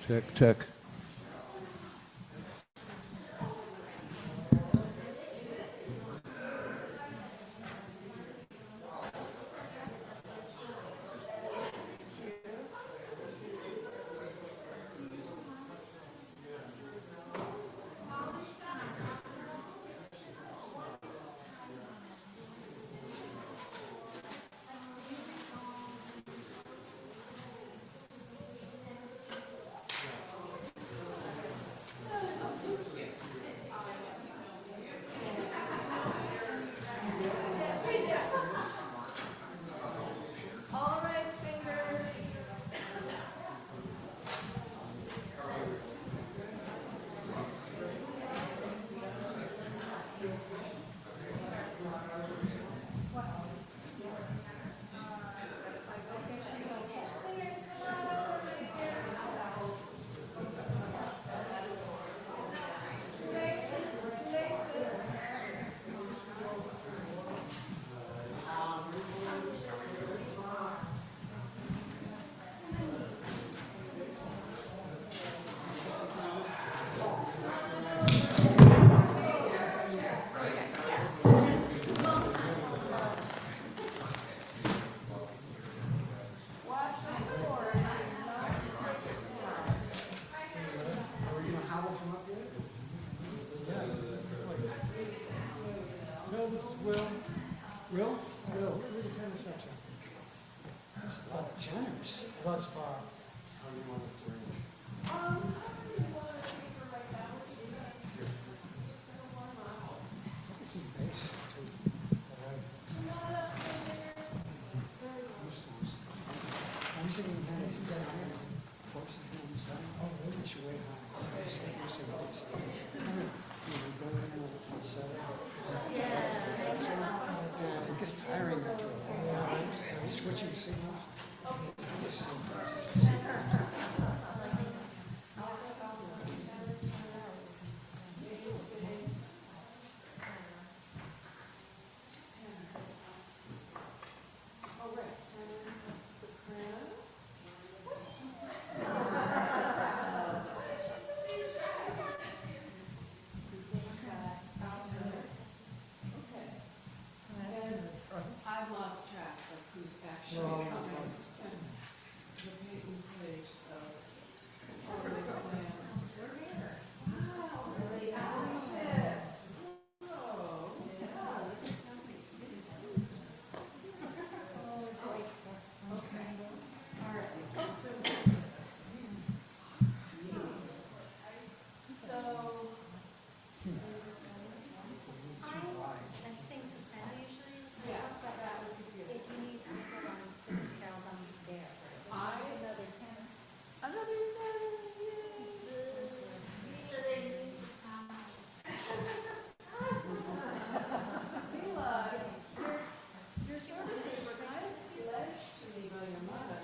Check, check. All right, singers. Watch the score. No, this is Will. Will? Will. We're the tenor section. There's a lot of tenors. Thus far. This is bass too. I'm singing tenors. Voices down the side. Oh, really? It's way high. You're singing bass. Tenor. You go in with the falsetto. Yeah, it gets tiring after a while. Switching signals. Just sing voices. I've lost track of who's actually No, coming. no, The Peyton place of all the plans. We're here. Wow, really outfits. Oh, yeah. Okay. All right. So, I sing soprano usually. yeah. If you need scales, I'm there. Another tenor. Another tenor, Mila, your services were kind of pledged to me by your mother.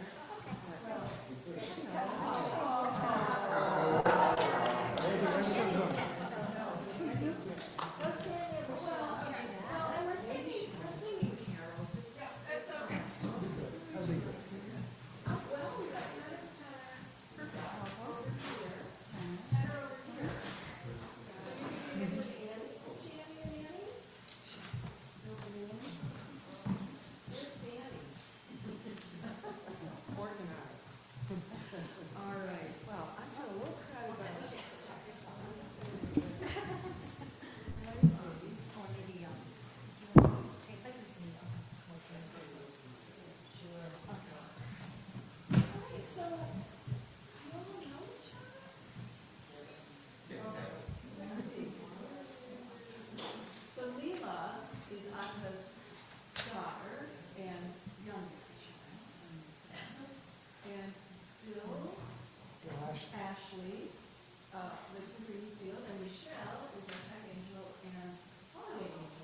And we're singing carols. It's okay. Well, we got tenor over here, tenor over here. So you can begin with Annie. Annie and Annie? Over Annie. Where's Danny? Organized. All right, well, I'm a little crowded by this. Or maybe, okay, listen to me. Sure. All right, so, you all know each other? Okay, let's see. So Leela is Anta's daughter and youngest child. And Bill, Ashley, lives in Greenfield, and Michelle is our tech angel and holiday angel.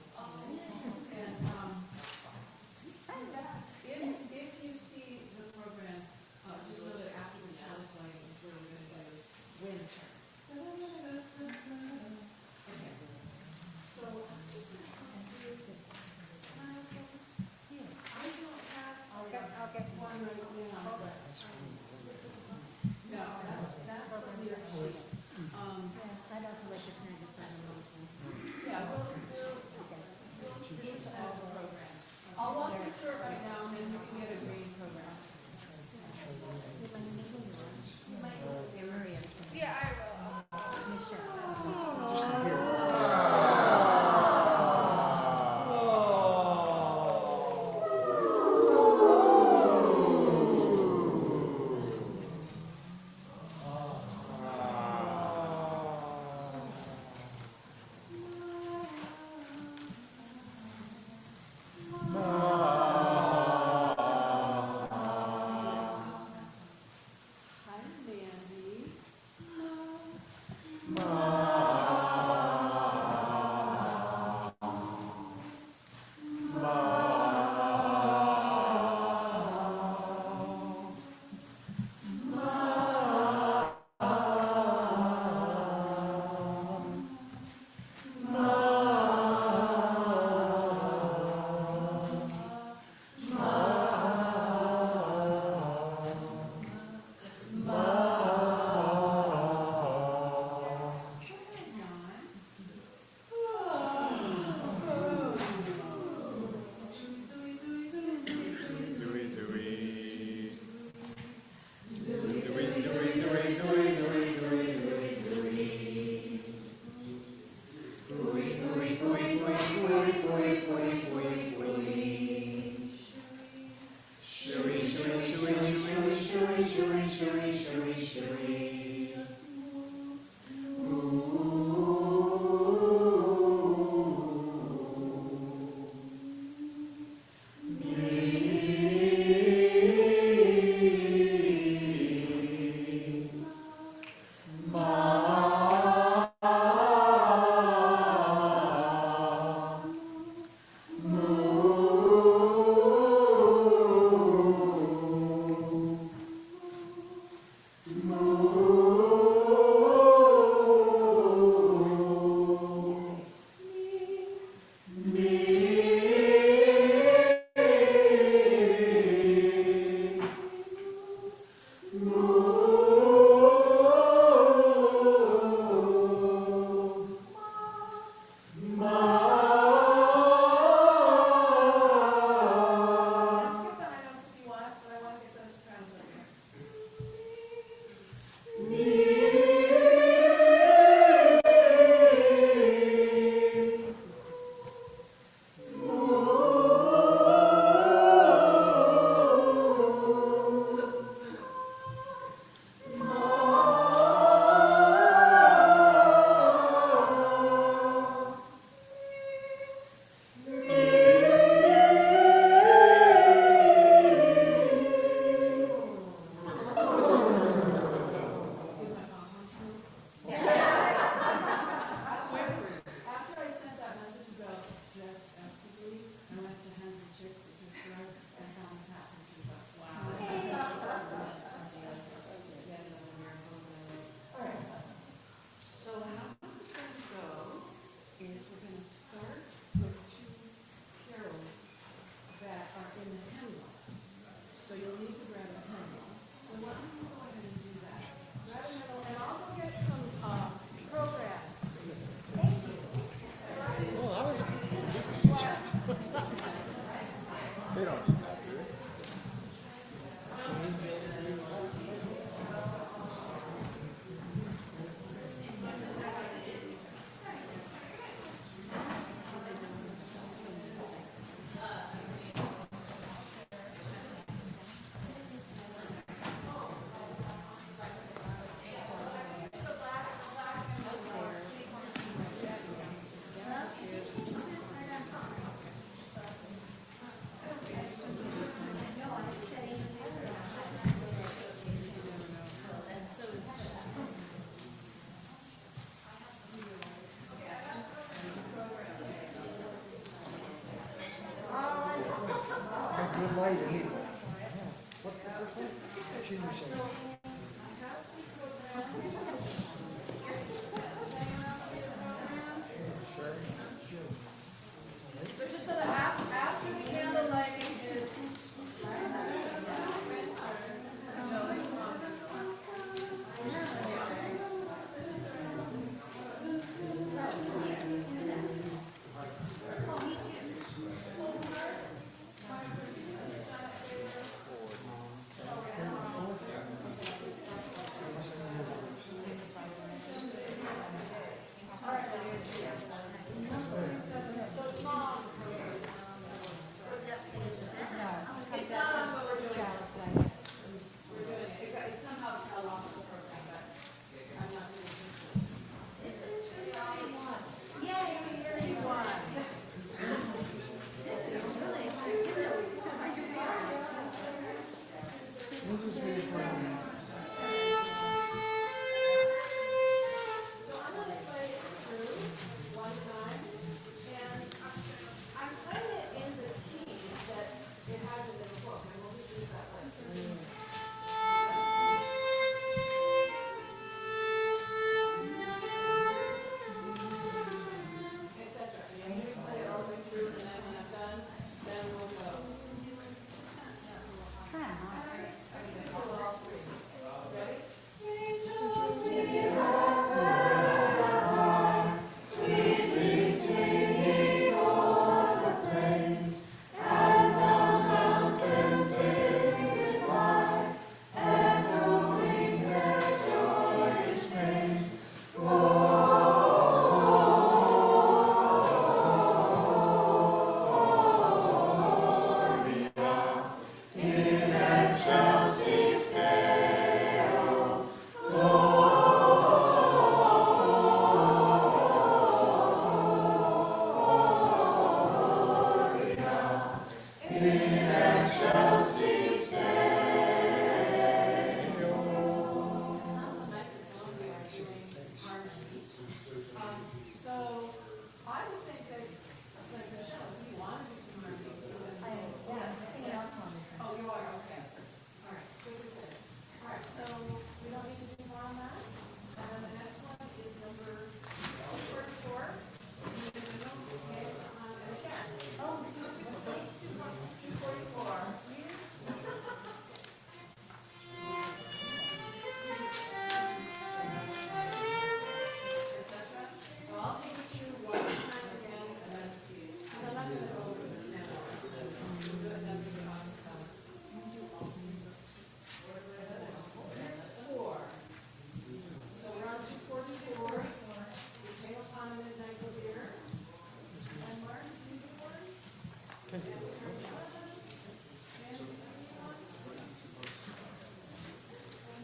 And, if you see the program, just know that after the child's lighting is where we're gonna do winter. Okay. So, I'm just gonna light anyway. What's the first one? She didn't say. So just so that after the candle lighting is.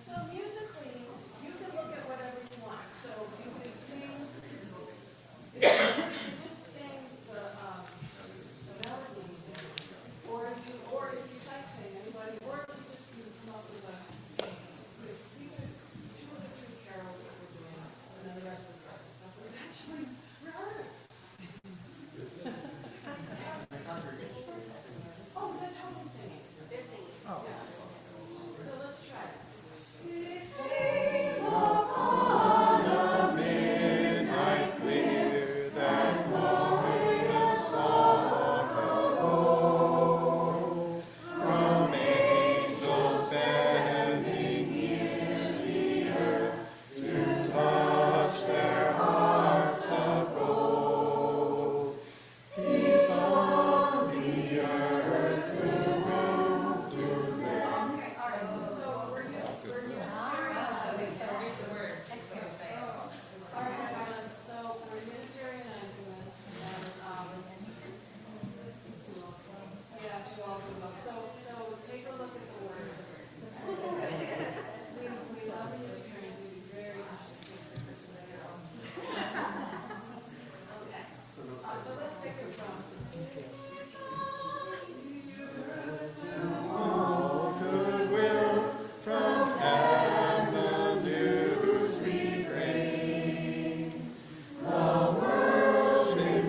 So musically, you can look at whatever you want. So you can sing, you can just sing the melody, or if you sight sing anybody, or if you just come up with a. These are two of the three carols that we're doing, and then the rest of the stuff. We're actually we're artists. Oh, they're totally singing. They're singing. Oh. Yeah. So let's try it.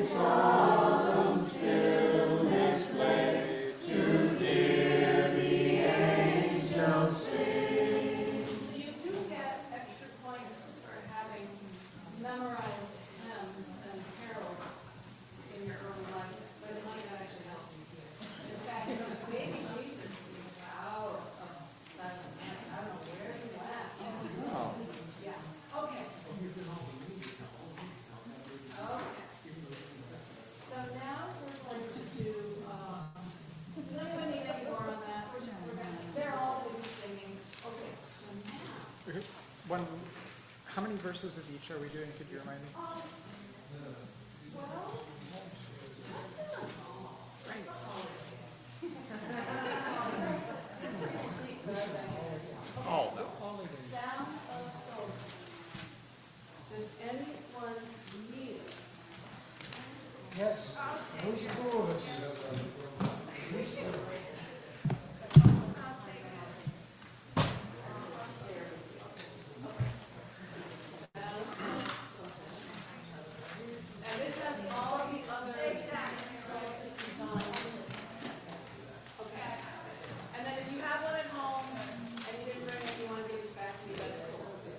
Solemn stillness lay to dear. verses of each are we doing? Could you remind me? Oh, no. Sounds of solstice. Does anyone need it? Yes, at least two of us. At least two. And this has all of the other solstice songs. Okay. And then if you have one at home and you didn't bring it, you want to give this back to me, that's cool. Okay.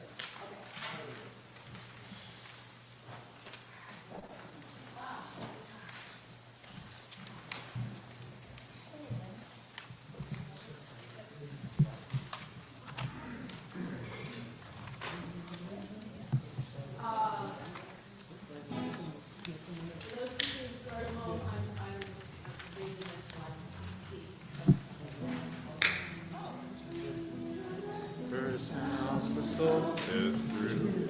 For those who can start at home, I'm using this one. First sounds of solstice through the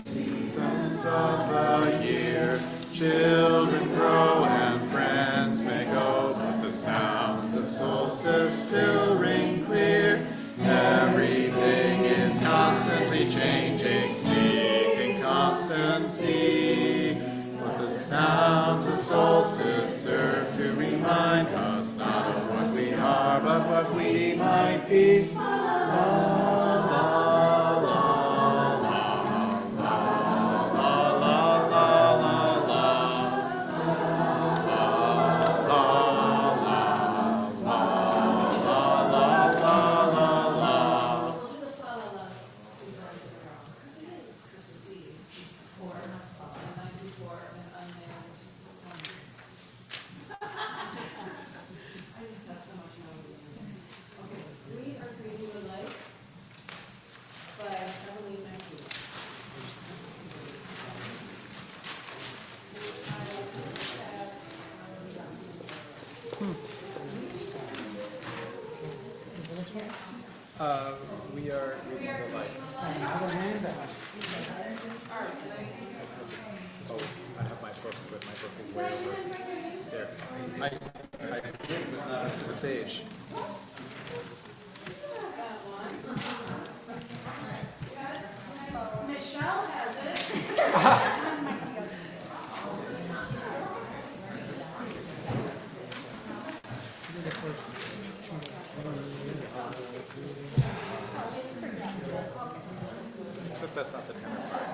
seasons of the year. Children grow and friends may go, but the sounds of solstice still ring clear. Everything is constantly changing, seeking constancy. But the sounds of solstice serve to remind us not of what we are, but what we might be. We are reading the light. Another hand. Oh, I have my book, but my book is way over there. I did, but not up to the stage. Michelle has it. Except that's not the tenor part.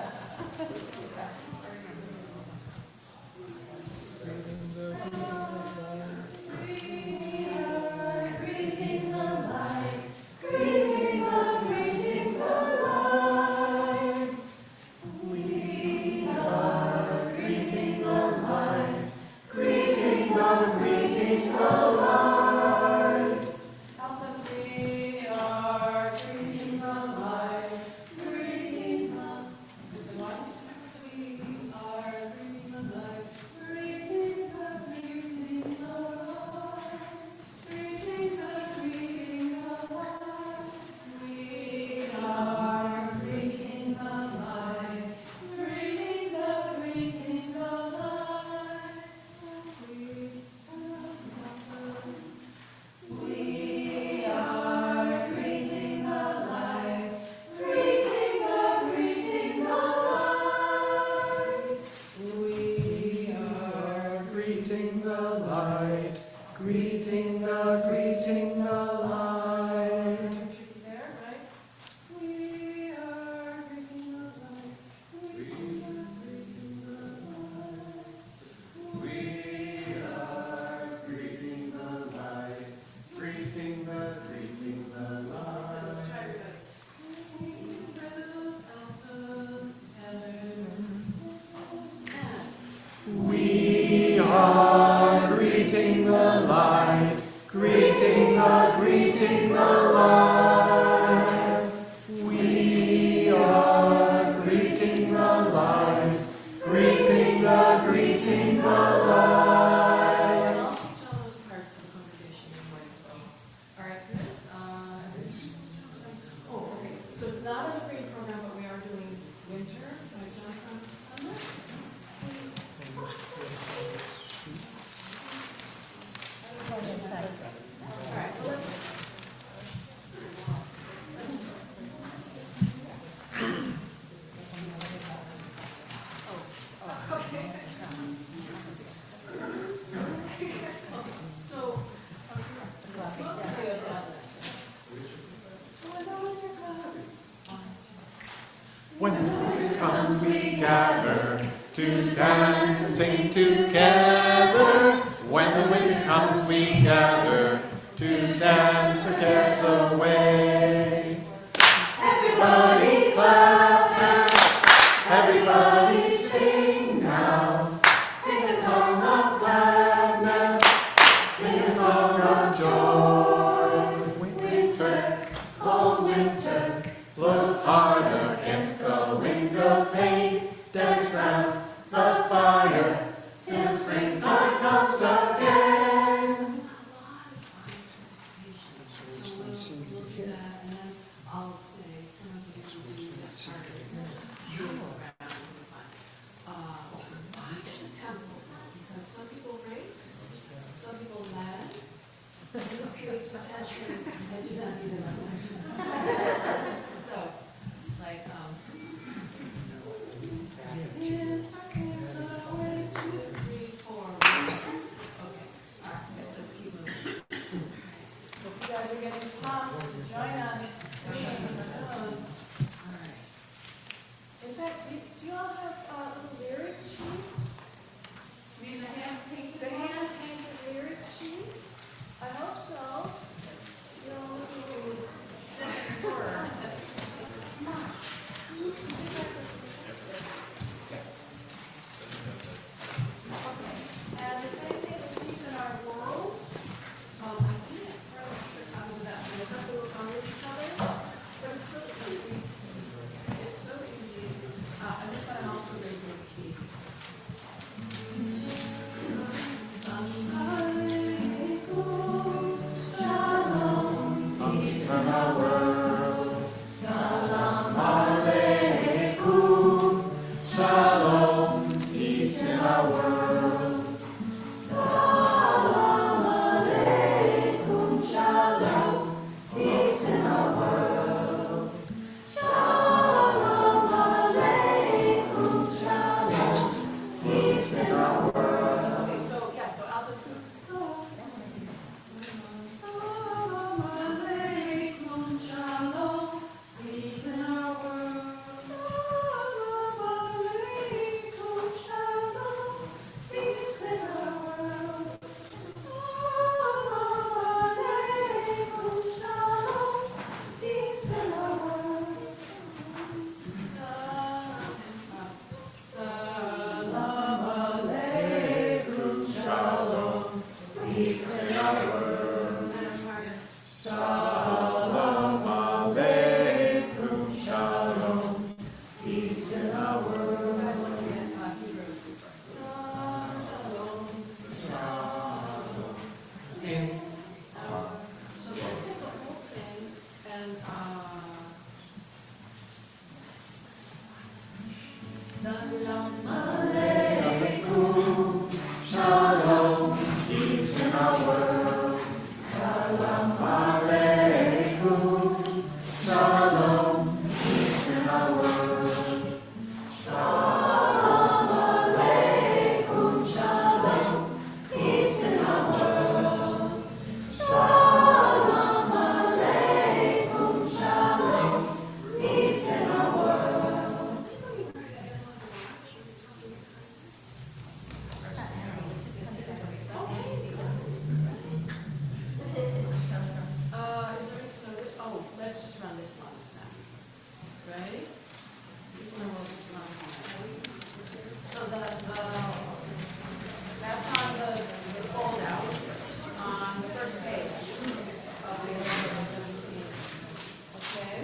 We are greeting the light. When the winter comes, we gather to dance and sing together. When the winter comes, we gather to dance our cares away. Everybody clap hands, everybody sing now. Sing a song of gladness, sing a song of joy. Winter, cold winter, blows hard against the window pane. Dance round the fire till springtime comes again. So it's not singing We'll do here. that, and then I'll say some of you will do this part of this around and fun. Action tempo, because some people race, some people land. This creates a tension that you don't need in my life. So, like, hands away, 2, 3, 4. Okay, all right, let's keep moving. Hope you guys are getting pumped to join us. All right. In fact, do you all have little lyrics sheets? You mean the hand-painted ones? The hand-painted lyrics sheet? I hope so. You know, come on. Okay. And the same thing with peace in our world. I didn't really sure comes of that, so a couple of under each other, but it's so easy. It's so easy. And this one also raising the key. Peace in our world. Salam aleikum. Shalom. Peace in our world. Salam aleikum. Shalom. Peace in our world. Salam aleikum. Shalom. Peace in our world. Okay, so yeah, so altitude. Salam alaikum, shalom, peace in our world. Salam alaikum, shalom, peace in our world. Salam alaikum, shalom, peace in our world. Salam alaikum, shalom, peace in our world. Salam aleikum. Shalom. Peace in our world. So let's take the whole thing and Salam Alaikum. Shalom. Peace in our world. Salam aleikum. Shalom. Peace in our world. Salam aleikum. Shalom. Peace in our world. Salam aleikum. Shalom. Peace in our world. Let's just run this long now. Ready? This one will just run this now. So that's on the fold out on the first page of the 17. Okay?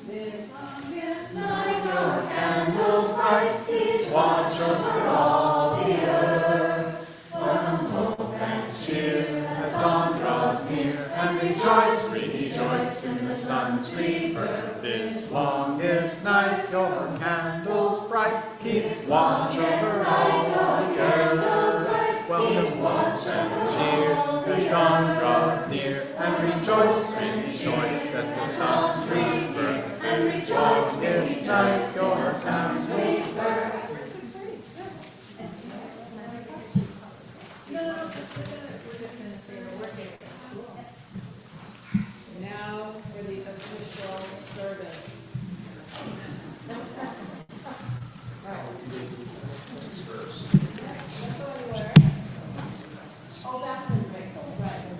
This longest night, your Candles bright, keep watch over all the earth. When hope and cheer as dawn draws near, and rejoice, rejoice in the sun's rebirth. This longest night, your candles bright, keep watch over all the earth. Welcome, watch and cheer as dawn draws near, and rejoice, rejoice at the sun's rebirth. And rejoice, this night, your candles burn. We're just gonna say we're working. Now for the official service. Oh, that's been great. Right.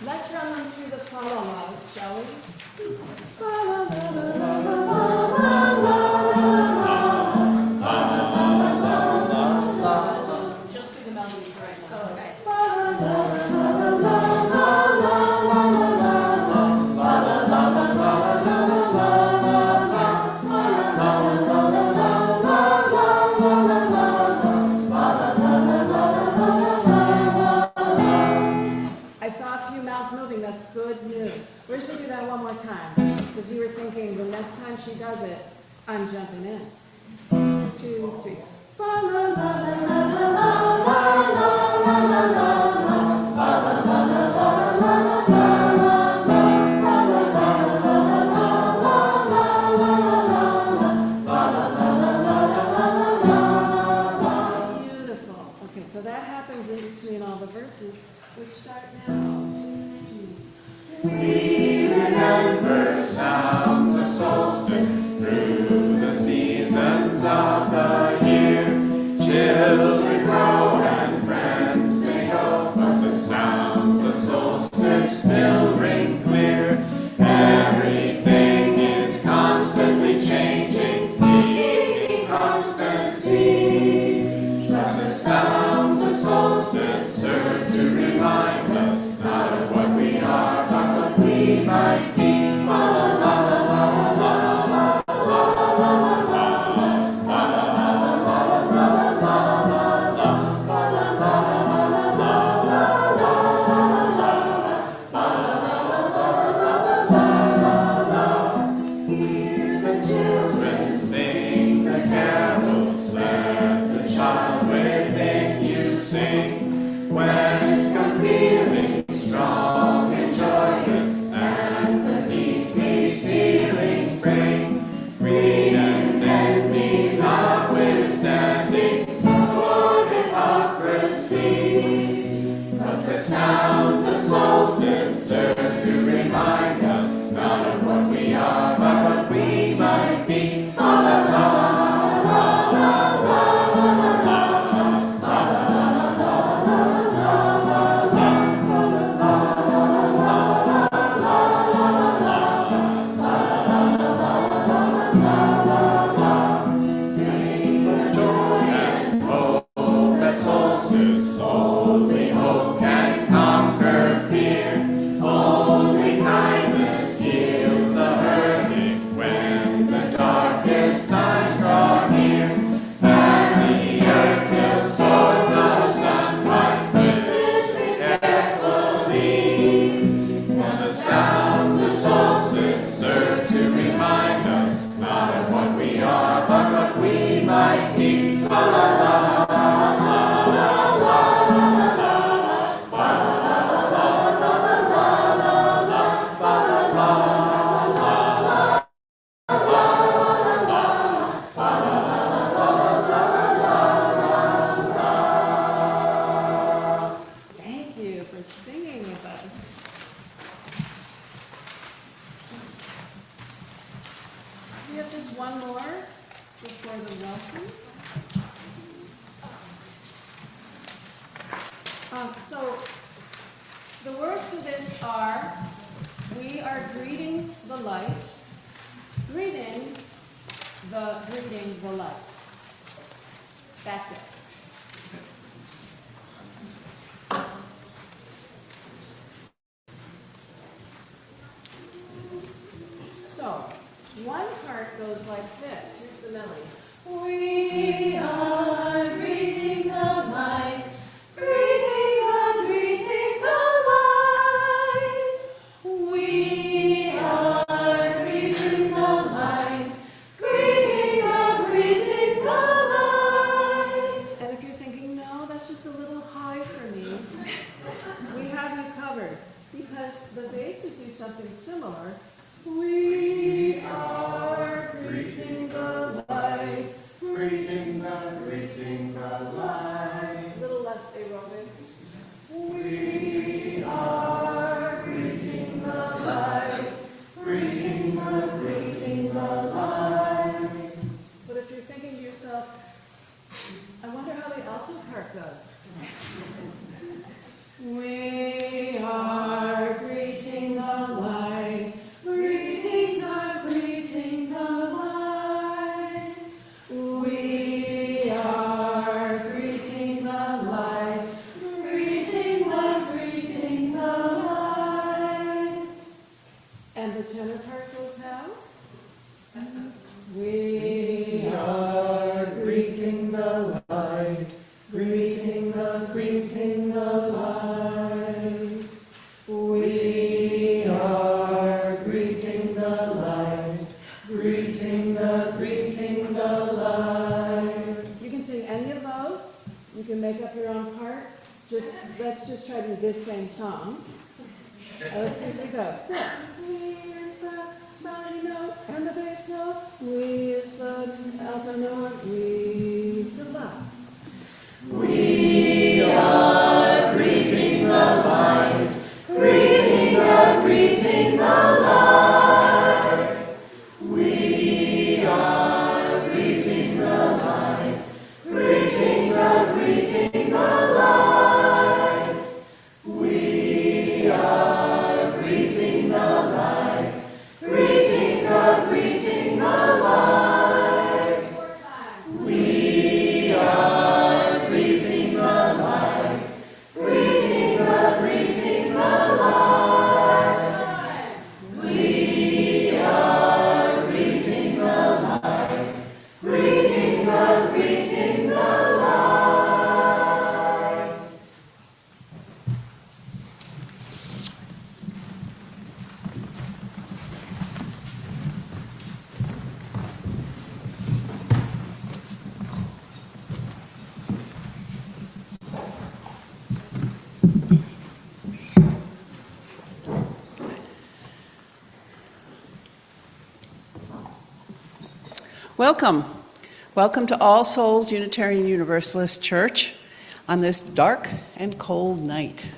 Let's run them through the follow-ups, shall we? Just do the melody correctly. Okay. I saw a few mouths moving, that's good news. We're just gonna do that one more time, because you were thinking the next time she does it, I'm jumping in. 2, 3. what we might be. Hear the children sing the carols, let the child within you sing. Whence come feeling strong and joyous, and the peace these feelings bring. Greed and envy notwithstanding, or hypocrisy. But the sounds of solstice serve to remind us not of what we are, but what we might be. La la la la la la la la Sing the joy and hope that solstice, only hope can conquer fear. Only kindness heals the hurting when the darkest times draw near. As the earth tilts towards the sunlight, listen carefully. For the sounds of solstice serve to remind us not of what we are, but what we might be. La la la la la la Thank you for singing with us. We have just one more before the welcome. So the words to this are, we are greeting the light, greeting the light. That's it. So, one part goes like this. Here's the melody. We are greeting the light, greeting the light. We are greeting the light, greeting the light. And if you're thinking, no, that's just a little high for me, we have you covered, because the basses do something similar. We are greeting the light, greeting the light. A little less aerobic. We are greeting the light, greeting the light. But if you're thinking to yourself, I wonder how the alto part goes. We are greeting the light, greeting the light. We are greeting the light, greeting the light. And the tenor part goes how? We are greeting the light, greeting the light. We are greeting the light, greeting the light. You can sing any of those. You can make up your own part. Let's just try to do this same song. Let's see if it goes. We is the melody note and the bass note. We is the alto note. We the la. We are greeting the light, greeting the light. We are greeting the light, greeting the light. We are greeting the light, greeting the light. Welcome. Welcome to All Souls Unitarian Universalist Church on this dark and cold night.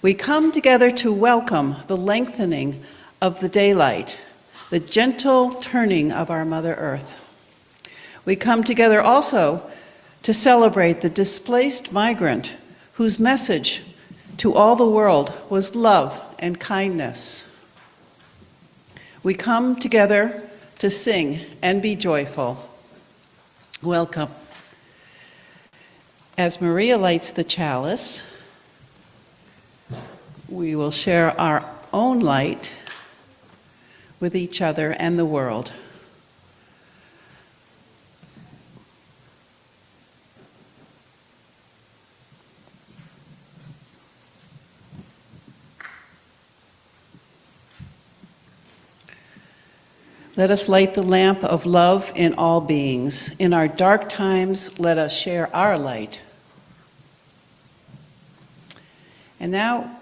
We come together to welcome the lengthening of the daylight, the gentle turning of our Mother Earth. We come together also to celebrate the displaced migrant whose message to all the world was love and kindness. We come together to sing and be joyful. Welcome. As Maria lights the chalice, we will share our own light with each other and the world. Let us light the lamp of love in all beings. In our dark times, let us share our light. And now,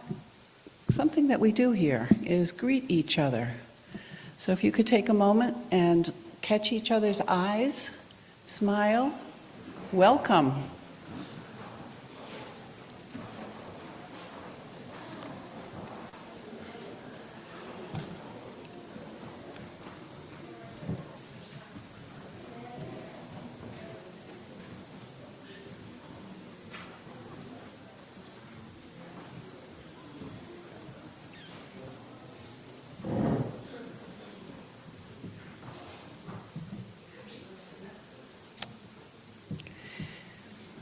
something that we do here is greet each other. So if you could take a moment and catch each other's eyes, smile, welcome.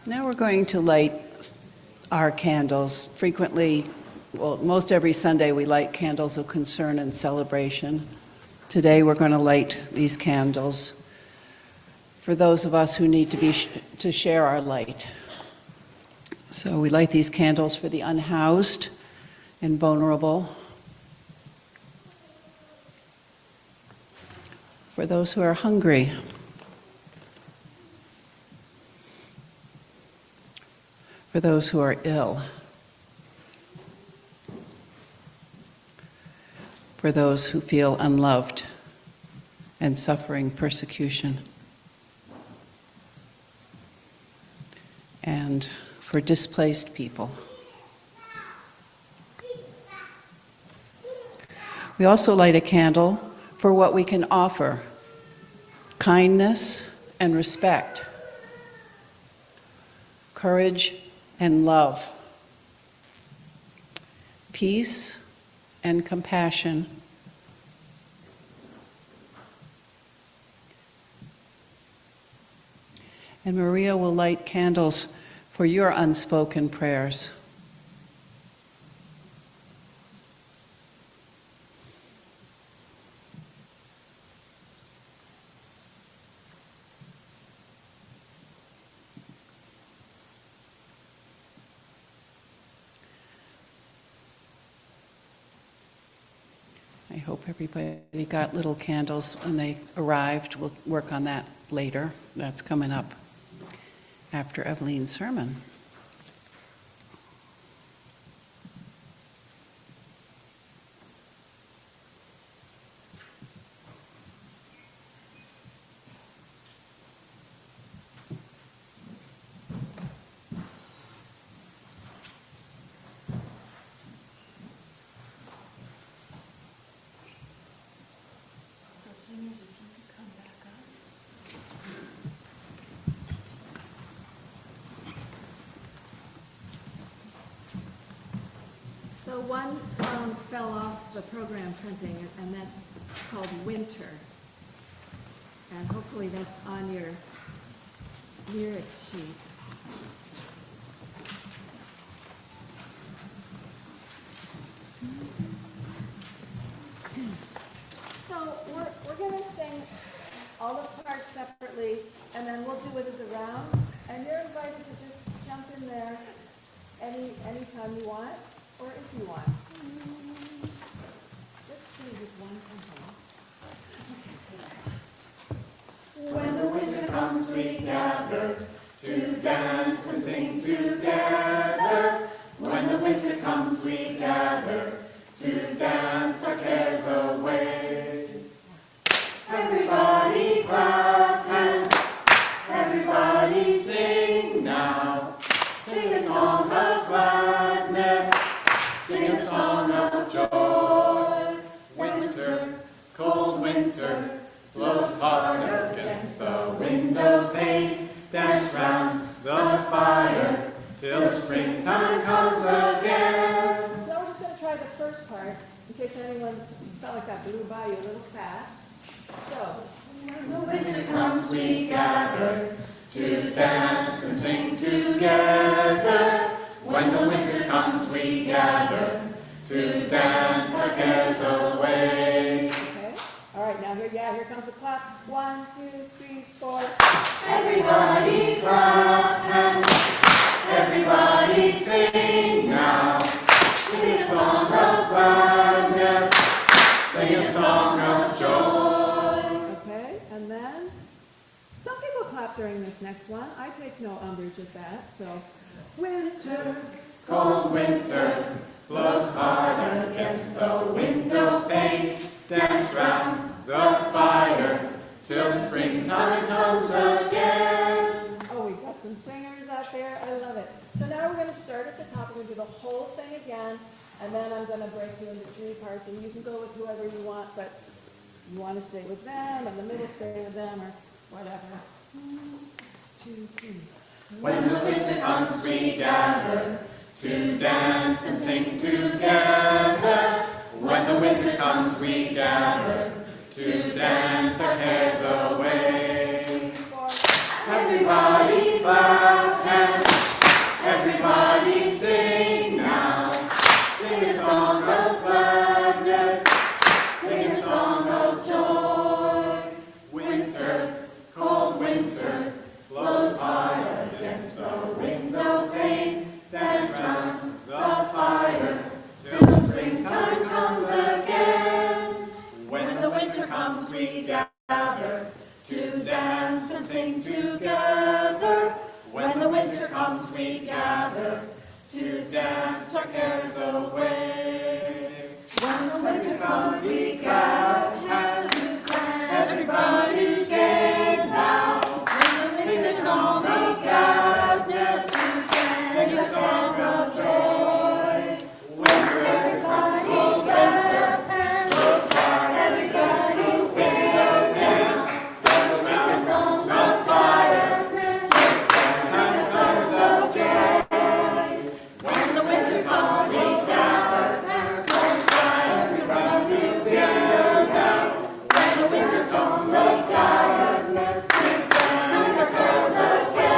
Now we're going to light our candles. Frequently, well, most every Sunday we light candles of concern and celebration. Today we're going to light these candles for those of us who need to share our light. So we light these candles for the unhoused and vulnerable, for those who are hungry, for those who are ill, for those who feel unloved and suffering persecution, and for displaced people. We also light a candle for what we can offer: kindness and respect, courage and love, peace and compassion, and Maria will light candles for your unspoken prayers. I hope everybody got little candles when they arrived. We'll work on that later. That's coming up after Eveline's sermon. So singers, if you could come back up. So one song fell off the program printing, and that's called Winter. And hopefully that's on your lyrics sheet. So we're going to sing all the parts separately, and then we'll do it as a round. And you're invited to just jump in there anytime you want, or if you want. Let's see with one tempo. When the winter comes, we gather to dance and sing together. When the winter comes, we gather to dance our cares away. Everybody cry. anyone felt like that blew by you a little fast. So, When the winter comes, we gather to dance and sing together. When the winter comes, we gather to dance our cares away. okay. All right, now here comes the clap. 1, 2, 3, 4. Everybody clap hands, everybody sing now. Sing a song of gladness, sing a song of joy. Okay, and then some people clap during this next one. I take no umbrage at that. So, winter. Cold winter blows hard against the window pane. Dance round the fire till springtime comes again. Oh, we've got some singers out there. I love it. So now we're going to start at the top. We're going to do the whole thing again, and then I'm going to break you into 3 parts, and you can go with whoever you want, but you want to stay with them, and the middle stay with them, or whatever. 1, 2, 3. When the winter comes, we gather to dance and sing together. When the winter comes, we gather to dance our cares away. 4. Everybody clap hands, everybody sing now. Sing a song of gladness, sing a song of joy. Winter, cold winter, blows hard against the window pane. Dance round the fire till springtime comes again. When the winter comes, we gather to dance and sing together. When the winter comes, we gather to dance our cares away. When the winter comes, we clap hands, everybody sing now. Sing a song of gladness, sing a song of joy. Winter, cold winter, blows hard, everybody sing again. Dance around the fire, springtime comes of joy. When the winter comes, we gather, cold times and sunny together. When the winter comes, we gather, sing dance our cares away.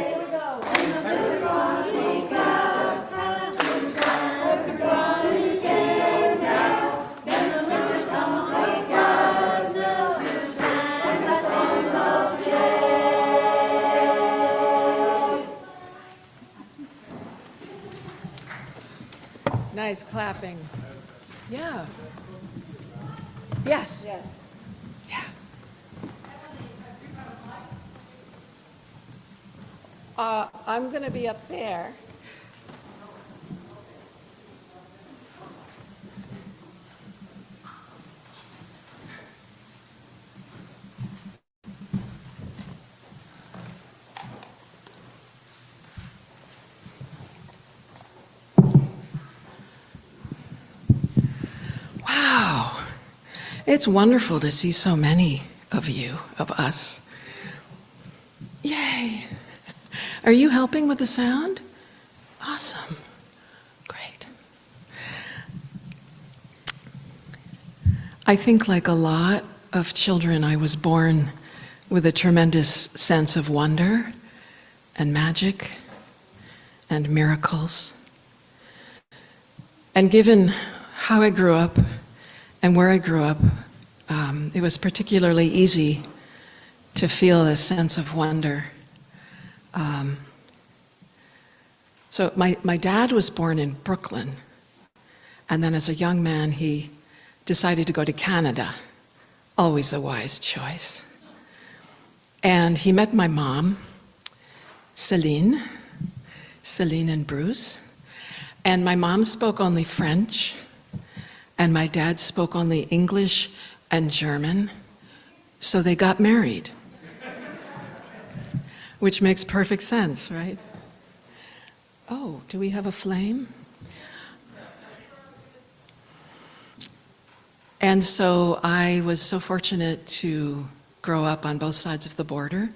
Here we go. When the winter comes, we gather, to dance and sunny sing now. When the winter comes, we gather, to dance our songs of joy. Nice clapping. Yeah. Yes. Yes. Yeah. I'm going to be up there. Wow. It's wonderful to see so many of you, of us. Yay. Are you helping with the sound? Awesome. Great. I think, like a lot of children, I was born with a tremendous sense of wonder and magic and miracles. And given how I grew up and where I grew up, it was particularly easy to feel a sense of wonder. So my dad was born in Brooklyn, and then as a young man he decided to go to Canada, always a wise choice. And he met my mom, Celine and Bruce, and my mom spoke only French, and my dad spoke only English and German, so they got married. Which makes perfect sense, right? Oh, do we have a flame? And so I was so fortunate to grow up on both sides of the border,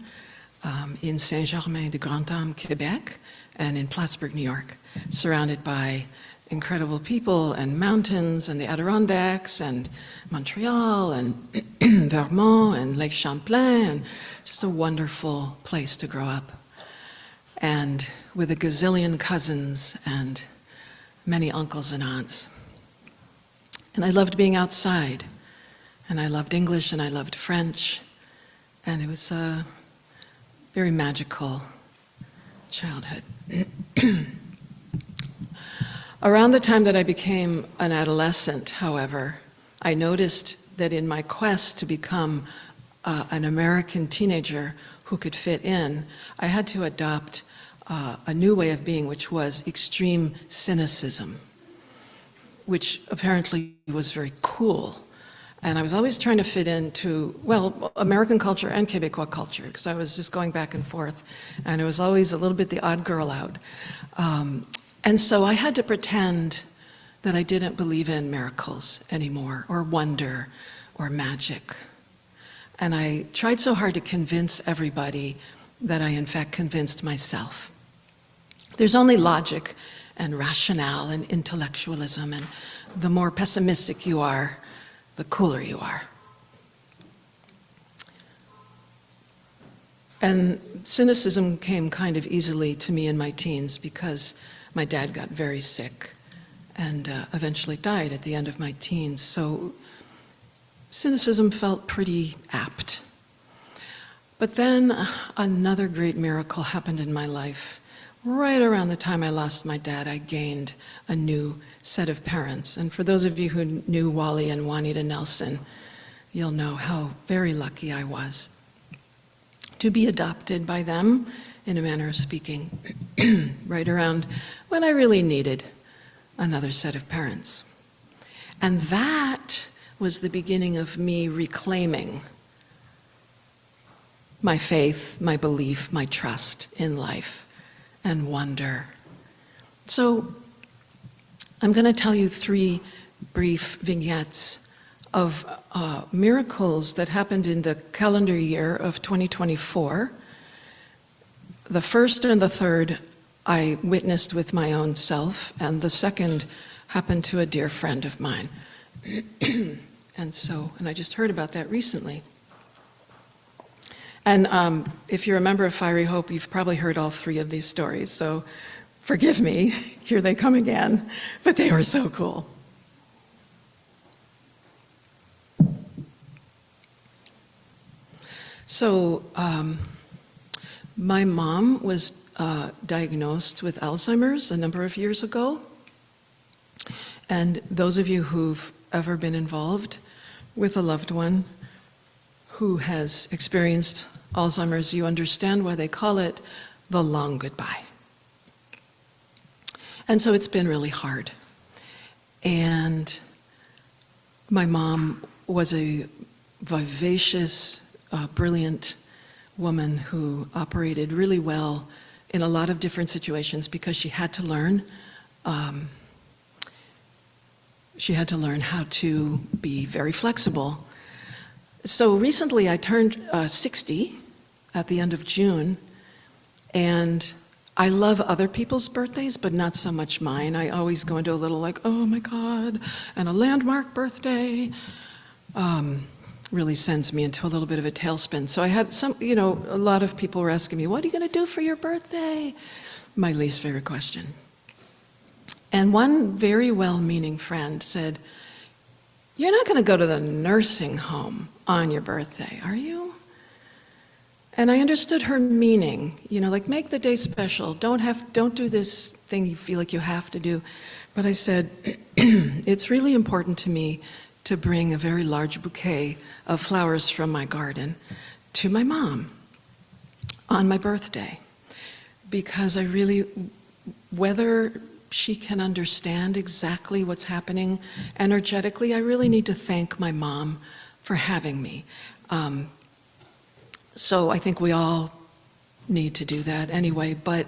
in Saint-Germain-de-Grand-Dame, Quebec, and in Plattsburgh, New York, surrounded by incredible people and mountains and the Adirondacks and Montreal and Vermont and Lake Champlain, and just a wonderful place to grow up. And with a gazillion cousins and many uncles and aunts. And I loved being outside, and I loved English, and I loved French, and it was a very magical childhood. Around the time that I became an adolescent, however, I noticed that in my quest to become an American teenager who could fit in, I had to adopt a new way of being, which was extreme cynicism, which apparently was very cool. And I was always trying to fit into, well, American culture and Quebecois culture, because I was just going back and forth, and I was always a little bit the odd girl out. And so I had to pretend that I didn't believe in miracles anymore, or wonder, or magic. And I tried so hard to convince everybody that I in fact convinced myself. There's only logic and rationale and intellectualism, and the more pessimistic you are, the cooler you are. And cynicism came kind of easily to me in my teens because my dad got very sick and eventually died at the end of my teens. So cynicism felt pretty apt. But then another great miracle happened in my life. Right around the time I lost my dad, I gained a new set of parents. And for those of you who knew Wally and Juanita Nelson, you'll know how very lucky I was to be adopted by them, in a manner of speaking, right around when I really needed another set of parents. And that was the beginning of me reclaiming my faith, my belief, my trust in life and wonder. So I'm going to tell you 3 brief vignettes of miracles that happened in the calendar year of 2024. The first and the third I witnessed with my own self, and the second happened to a dear friend of mine. And I just heard about that recently. And if you're a member of Fiery Hope, you've probably heard all 3 of these stories, so forgive me, here they come again, but they were so cool. So my mom was diagnosed with Alzheimer's a number of years ago, and those of you who've ever been involved with a loved one who has experienced Alzheimer's, you understand why they call it the long goodbye. And so it's been really hard. And my mom was a vivacious, brilliant woman who operated really well in a lot of different situations because she had to learn. She had to learn how to be very flexible. So recently I turned 60 at the end of June, and I love other people's birthdays, but not so much mine. I always go into a little like, oh my God, and a landmark birthday really sends me into a little bit of a tailspin. So I had a lot of people were asking me, what are you gonna do for your birthday? My least favorite question. And one very well-meaning friend said, you're not gonna go to the nursing home on your birthday, are you? And I understood her meaning, like make the day special. Don't do this thing you feel like you have to do. But I said, it's really important to me to bring a very large bouquet of flowers from my garden to my mom on my birthday. Because I really, whether she can understand exactly what's happening energetically, I really need to thank my mom for having me. So I think we all need to do that anyway, but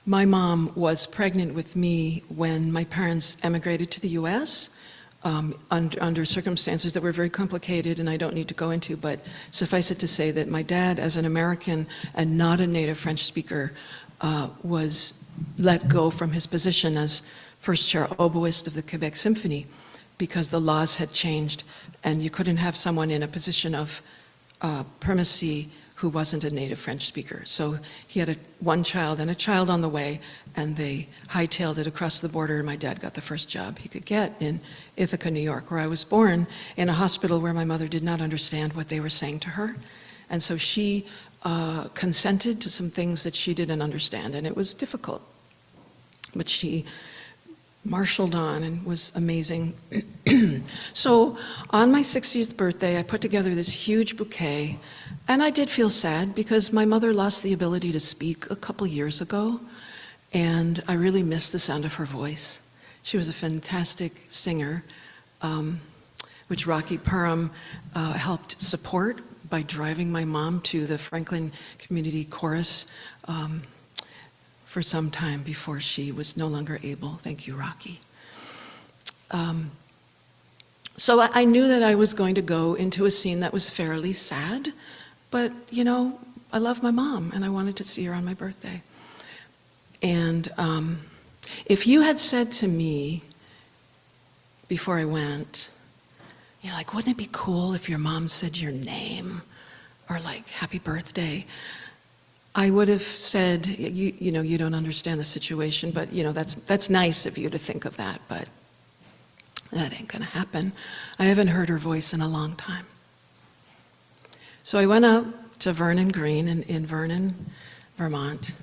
my mom was pregnant with me when my parents emigrated to the US under circumstances that were very complicated and I don't need to go into, but suffice it to say that my dad, as an American and not a native French speaker, was let go from his position as first chair oboist of the Quebec Symphony because the laws had changed and you couldn't have someone in a position of primacy who wasn't a native French speaker. So he had one child and a child on the way, and they hightailed it across the border, and my dad got the first job he could get in Ithaca, New York, where I was born, in a hospital where my mother did not understand what they were saying to her. And so she consented to some things that she didn't understand, and it was difficult. But she marshaled on and was amazing. So on my 60th birthday, I put together this huge bouquet, and I did feel sad because my mother lost the ability to speak a couple years ago, and I really missed the sound of her voice. She was a fantastic singer, which Rocky Perham helped support by driving my mom to the Franklin Community Chorus for some time before she was no longer able. Thank you, Rocky. So I knew that I was going to go into a scene that was fairly sad, but you know, I love my mom and I wanted to see her on my birthday. And if you had said to me before I went, you're like, wouldn't it be cool if your mom said your name or like, happy birthday? I would have said, you know, you don't understand the situation, but you know, that's nice of you to think of that, but that ain't gonna happen. I haven't heard her voice in a long time. So I went up to Vernon Green in Vernon, Vermont,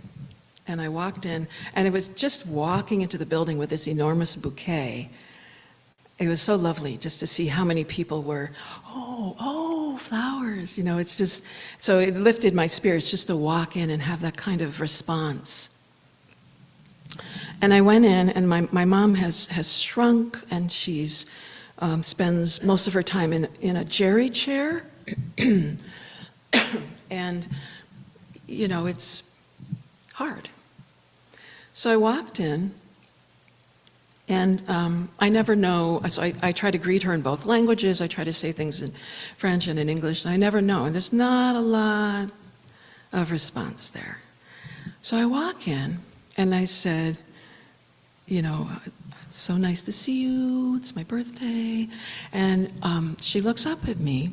and I walked in, and it was just walking into the building with this enormous bouquet. It was so lovely just to see how many people were, oh, flowers, you know, it's just, so it lifted my spirits just to walk in and have that kind of response. And I went in, and my mom has shrunk, and she's spends most of her time in a jerry chair, and, you know, it's hard. So I walked in, and I never know, so I try to greet her in both languages. I try to say things in French and in English, and I never know. And there's not a lot of response there. So I walk in, and I said, you know, it's so nice to see you. It's my birthday. And she looks up at me,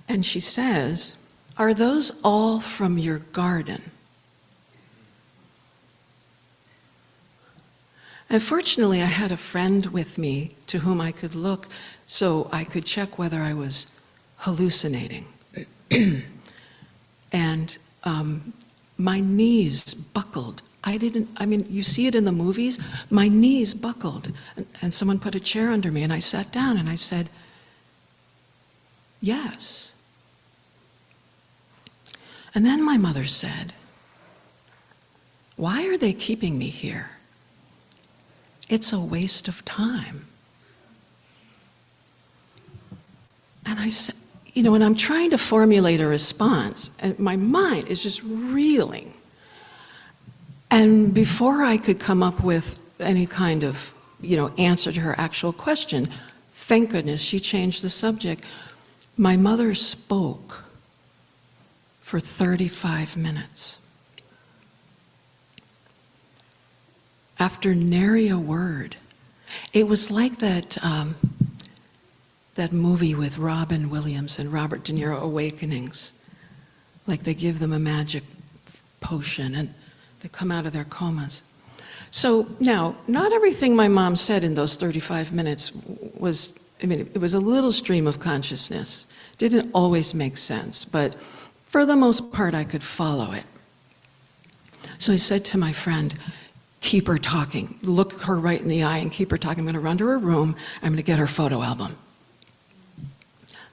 and she says, are those all from your garden? And fortunately, I had a friend with me to whom I could look so I could check whether I was hallucinating. And my knees buckled. I mean, you see it in the movies, my knees buckled. And someone put a chair under me, and I sat down, and I said, yes. And then my mother said, why are they keeping me here? It's a waste of time. And I said, you know, and I'm trying to formulate a response, and my mind is just reeling. And before I could come up with any kind of, you know, answer to her actual question, thank goodness she changed the subject. My mother spoke for 35 minutes. After nary a word. It was like that movie with Robin Williams and Robert De Niro, Awakenings. Like they give them a magic potion and they come out of their comas. So now, not everything my mom said in those 35 minutes was, I mean, it was a little stream of consciousness. Didn't always make sense, but for the most part I could follow it. So I said to my friend, keep her talking. Look her right in the eye and keep her talking. I'm going to run to her room. I'm going to get her photo album.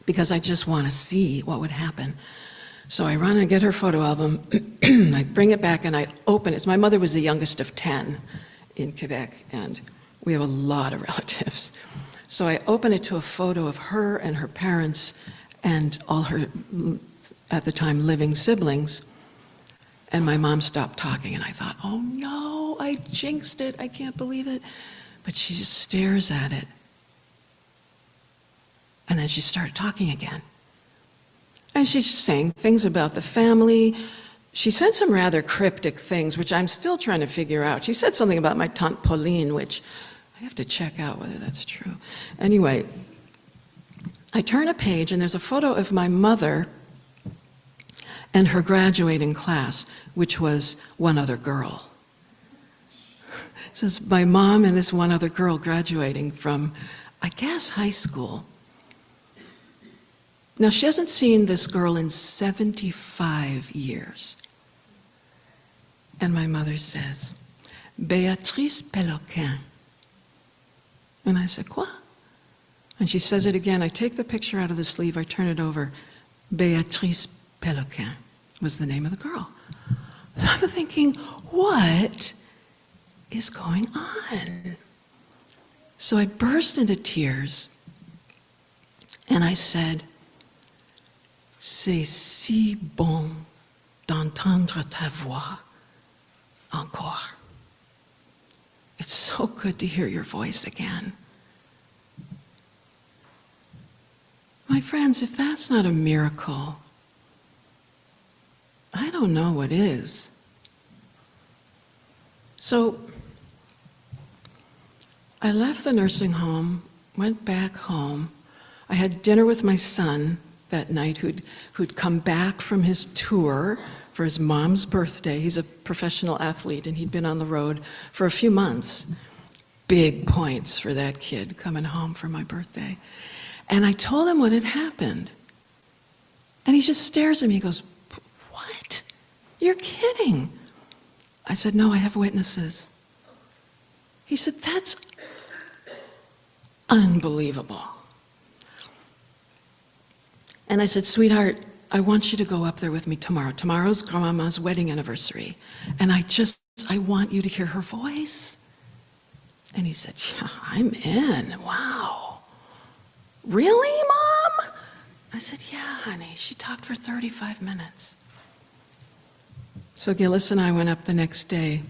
Because I just want to see what would happen. So I run and get her photo album. I bring it back and I open it. My mother was the youngest of 10 in Quebec, and we have a lot of relatives. So I open it to a photo of her and her parents and all her, at the time, living siblings. And my mom stopped talking, and I thought, oh no, I jinxed it, I can't believe it. But she just stares at it. And then she started talking again. And she's saying things about the family, she said some rather cryptic things, which I'm still trying to figure out. She said something about my Tante Pauline, which I have to check out whether that's true. Anyway, I turn a page and there's a photo of my mother and her graduating class, which was one other girl. So it's my mom and this one other girl graduating from, I guess, high school. Now, she hasn't seen this girl in 75 years. And my mother says, Béatrice Péloquin. And I said, quoi? And she says it again. I take the picture out of the sleeve, I turn it over. Béatrice Péloquin was the name of the girl. So I'm thinking, what is going on? So I burst into tears and I said, c'est si bon d'entendre ta voix encore. It's so good to hear your voice again. My friends, if that's not a miracle, I don't know what is. So I left the nursing home, went back home. I had dinner with my son that night who'd come back from his tour for his mom's birthday. He's a professional athlete and he'd been on the road for a few months. Big points for that kid coming home for my birthday. And I told him what had happened. And he just stares at me, he goes, what? You're kidding. I said, no, I have witnesses. He said, that's unbelievable. And I said, sweetheart, I want you to go up there with me tomorrow. Tomorrow's Grandmama's wedding anniversary. And I want you to hear her voice. And he said, yeah, I'm in, wow. Really, Mom? I said, yeah, honey. She talked for 35 minutes. So Gillis and I went up the next day.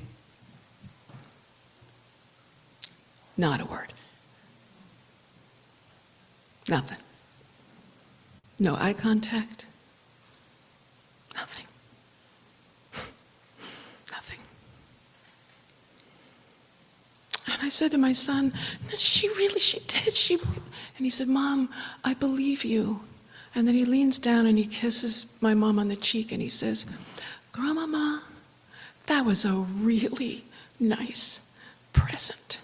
Not a word. Nothing. No eye contact. Nothing. Nothing. And I said to my son, she did. And he said, Mom, I believe you. And then he leans down and he kisses my mom on the cheek and he says, Grandmama, that was a really nice present.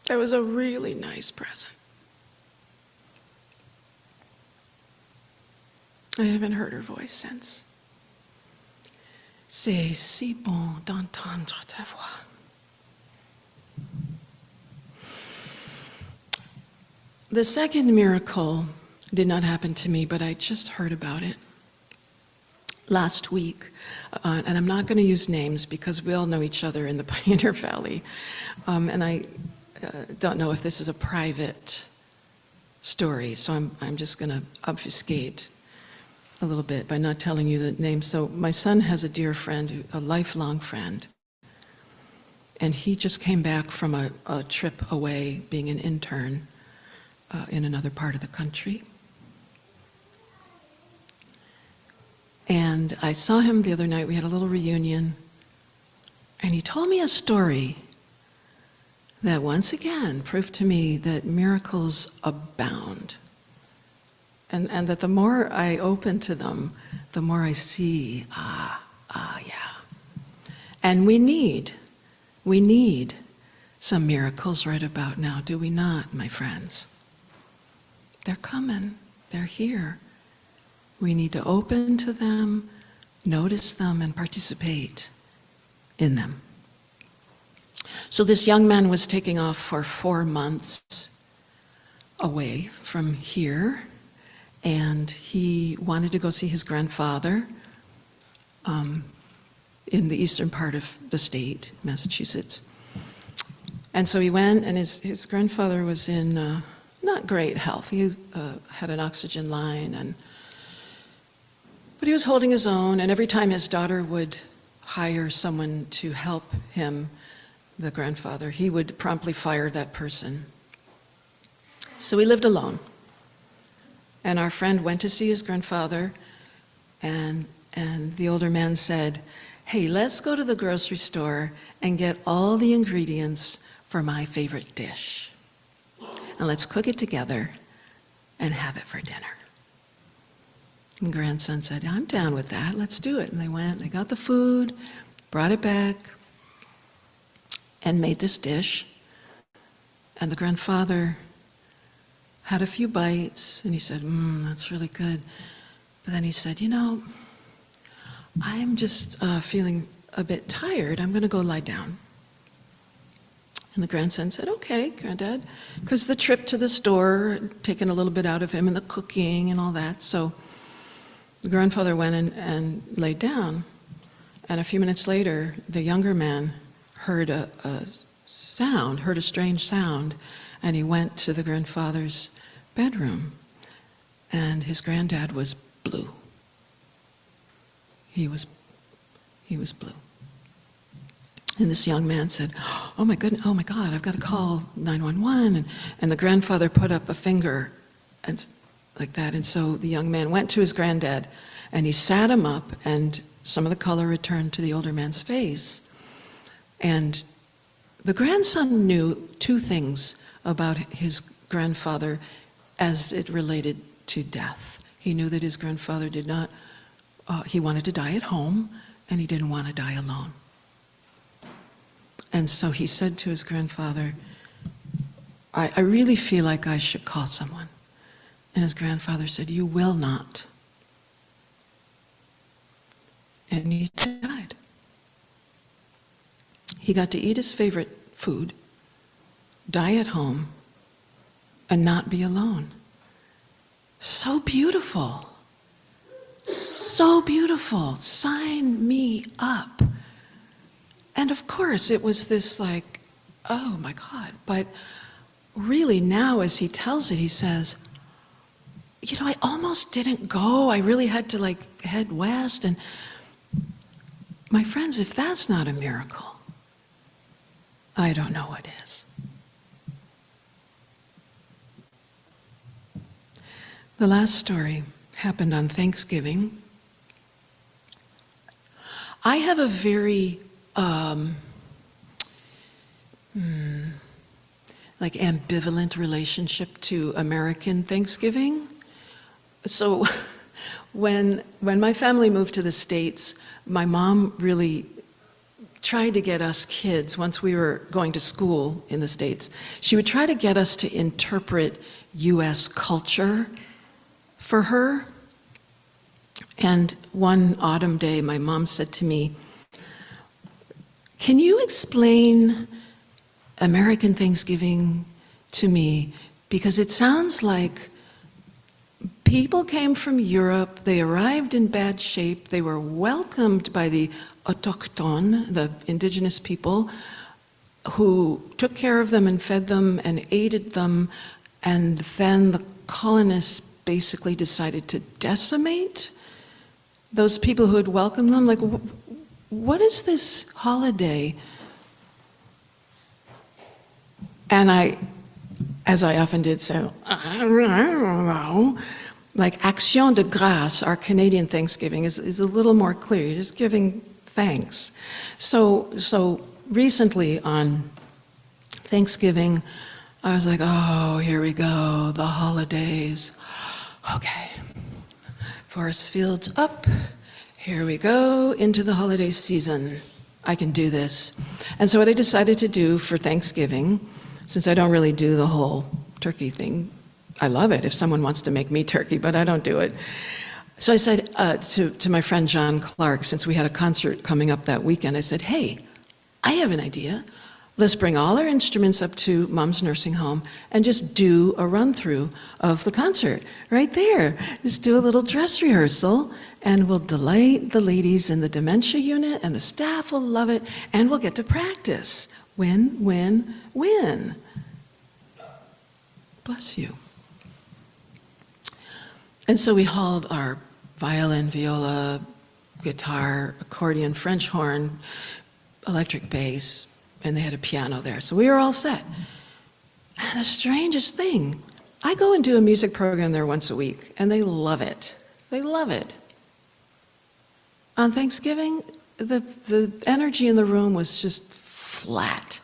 That was a really nice present. I haven't heard her voice since. C'est si bon d'entendre ta voix. The second miracle did not happen to me, but I just heard about it last week. And I'm not going to use names because we all know each other in the Pioneer Valley. And I don't know if this is a private story, so I'm just going to obfuscate a little bit by not telling you the name. So my son has a dear friend, a lifelong friend, and he just came back from a trip away being an intern in another part of the country. And I saw him the other night, we had a little reunion, and he told me a story that once again proved to me that miracles abound. And that the more I open to them, the more I see, yeah. And we need some miracles right about now, do we not, my friends? They're coming, they're here. We need to open to them, notice them, and participate in them. So this young man was taking off for 4 months away from here, and he wanted to go see his grandfather in the eastern part of the state, Massachusetts. And so he went, and his grandfather was in not great health. He had an oxygen line, but he was holding his own, and every time his daughter would hire someone to help him, the grandfather, he would promptly fire that person. So he lived alone. And our friend went to see his grandfather, and the older man said, "Hey, let's go to the grocery store and get all the ingredients for my favorite dish. And let's cook it together and have it for dinner." And grandson said, "I'm down with that, let's do it." And they went, they got the food, brought it back, and made this dish. And the grandfather had a few bites, and he said, "That's really good." But then he said, "I'm just feeling a bit tired. I'm going to go lie down." And the grandson said, "Okay, Granddad," because the trip to the store had taken a little bit out of him and the cooking and all that. So the grandfather went and laid down. And a few minutes later, the younger man heard a strange sound, and he went to the grandfather's bedroom, and his granddad was blue. He was blue. And this young man said, "Oh my goodness, oh my God, I've got to call 911." And the grandfather put up a finger and like that. And so the young man went to his granddad and he sat him up, and some of the color returned to the older man's face. And the grandson knew two things about his grandfather as it related to death. He knew that his grandfather did not, he wanted to die at home, and he didn't want to die alone. And so he said to his grandfather, I really feel like I should call someone. And his grandfather said, "You will not." And he died. He got to eat his favorite food, die at home, and not be alone. So beautiful. So beautiful. Sign me up. And of course, it was this like, oh my God. But really now, as he tells it, he says, I almost didn't go. I really had to like head west. And my friends, if that's not a miracle, I don't know what is. The last story happened on Thanksgiving. I have a very like ambivalent relationship to American Thanksgiving. So when my family moved to the States, my mom really tried to get us kids, once we were going to school in the States, she would try to get us to interpret US culture for her. And one autumn day, my mom said to me, "Can you explain American Thanksgiving to me? Because it sounds like people came from Europe, they arrived in bad shape, they were welcomed by the autochthone, the indigenous people, who took care of them and fed them and aided them, and then the colonists basically decided to decimate those people who had welcomed them. Like, what is this holiday?" And I, as I often did, said, I don't know. Like Action de Grâce, our Canadian Thanksgiving, is a little more clear. You're just giving thanks. So recently on Thanksgiving, I was like, oh, here we go, the holidays. Okay, forest fields up. Here we go into the holiday season. I can do this. And so what I decided to do for Thanksgiving, since I don't really do the whole turkey thing, I love it if someone wants to make me turkey, but I don't do it. So I said to my friend John Clark, since we had a concert coming up that weekend, I said, hey, I have an idea. Let's bring all our instruments up to Mom's nursing home and just do a run-through of the concert right there. Just do a little dress rehearsal, and we'll delight the ladies in the dementia unit, and the staff will love it, and we'll get to practice. Win, win, win. Bless you. And so we hauled our violin, viola, guitar, accordion, French horn, electric bass, and they had a piano there. So we were all set. And the strangest thing, I go and do a music program there once a week, and they love it. They love it. On Thanksgiving, the energy in the room was just flat.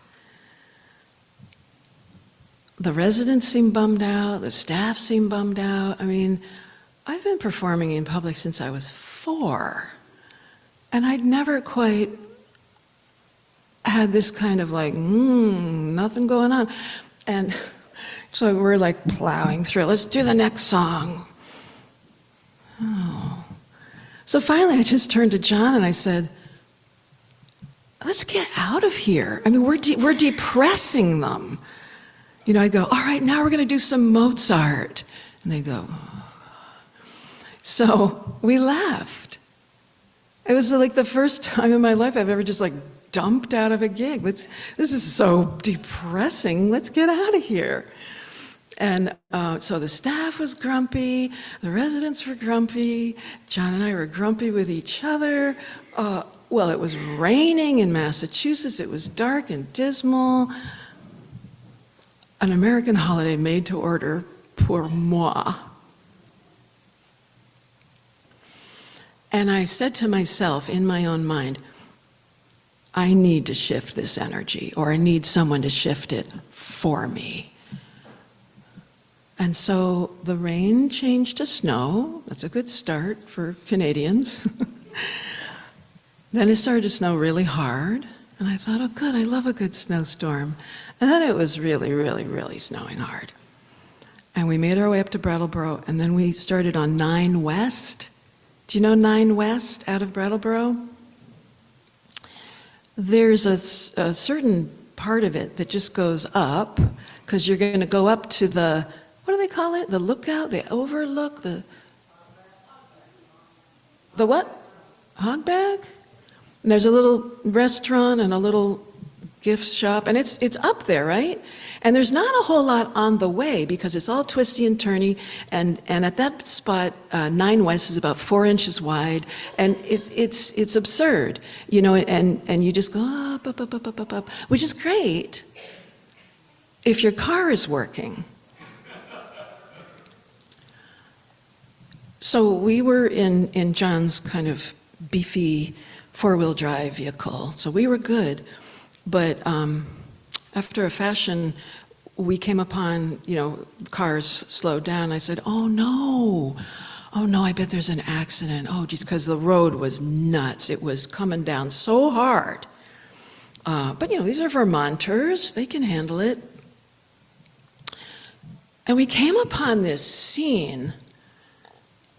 The residents seemed bummed out, the staff seemed bummed out. I mean, I've been performing in public since I was 4, and I'd never quite had this kind of like, nothing going on. And so we're like plowing through. Let's do the next song. Oh. So finally I just turned to John and I said, let's get out of here. I mean, we're depressing them. You know, I go, all right, now we're going to do some Mozart. And they go, oh. So we left. It was like the first time in my life I've ever just like dumped out of a gig. This is so depressing. Let's get out of here. And so the staff was grumpy, the residents were grumpy, John and I were grumpy with each other. Well, it was raining in Massachusetts, it was dark and dismal. An American holiday made to order pour moi. And I said to myself in my own mind, I need to shift this energy, or I need someone to shift it for me. And so the rain changed to snow. That's a good start for Canadians. Then it started to snow really hard, and I thought, oh good, I love a good snowstorm. And then it was really, really, really snowing hard. And we made our way up to Brattleboro, and then we started on 9 West. Do you know 9 West out of Brattleboro? There's a certain part of it that just goes up, because you're going to go up to the, what do they call it? The lookout, the overlook, the what? Hog bag? And there's a little restaurant and a little gift shop, and it's up there, right? And there's not a whole lot on the way because it's all twisty and turny, and at that spot, 9 West is about 4 inches wide, and it's absurd, you know, and you just go up, up, up, up, up, up, up, which is great if your car is working. So we were in John's kind of beefy 4-wheel drive vehicle, so we were good. But after a fashion, we came upon, you know, cars slowed down. I said, oh no, I bet there's an accident. Oh geez, because the road was nuts. It was coming down so hard. But you know, these are Vermonters, they can handle it. And we came upon this scene,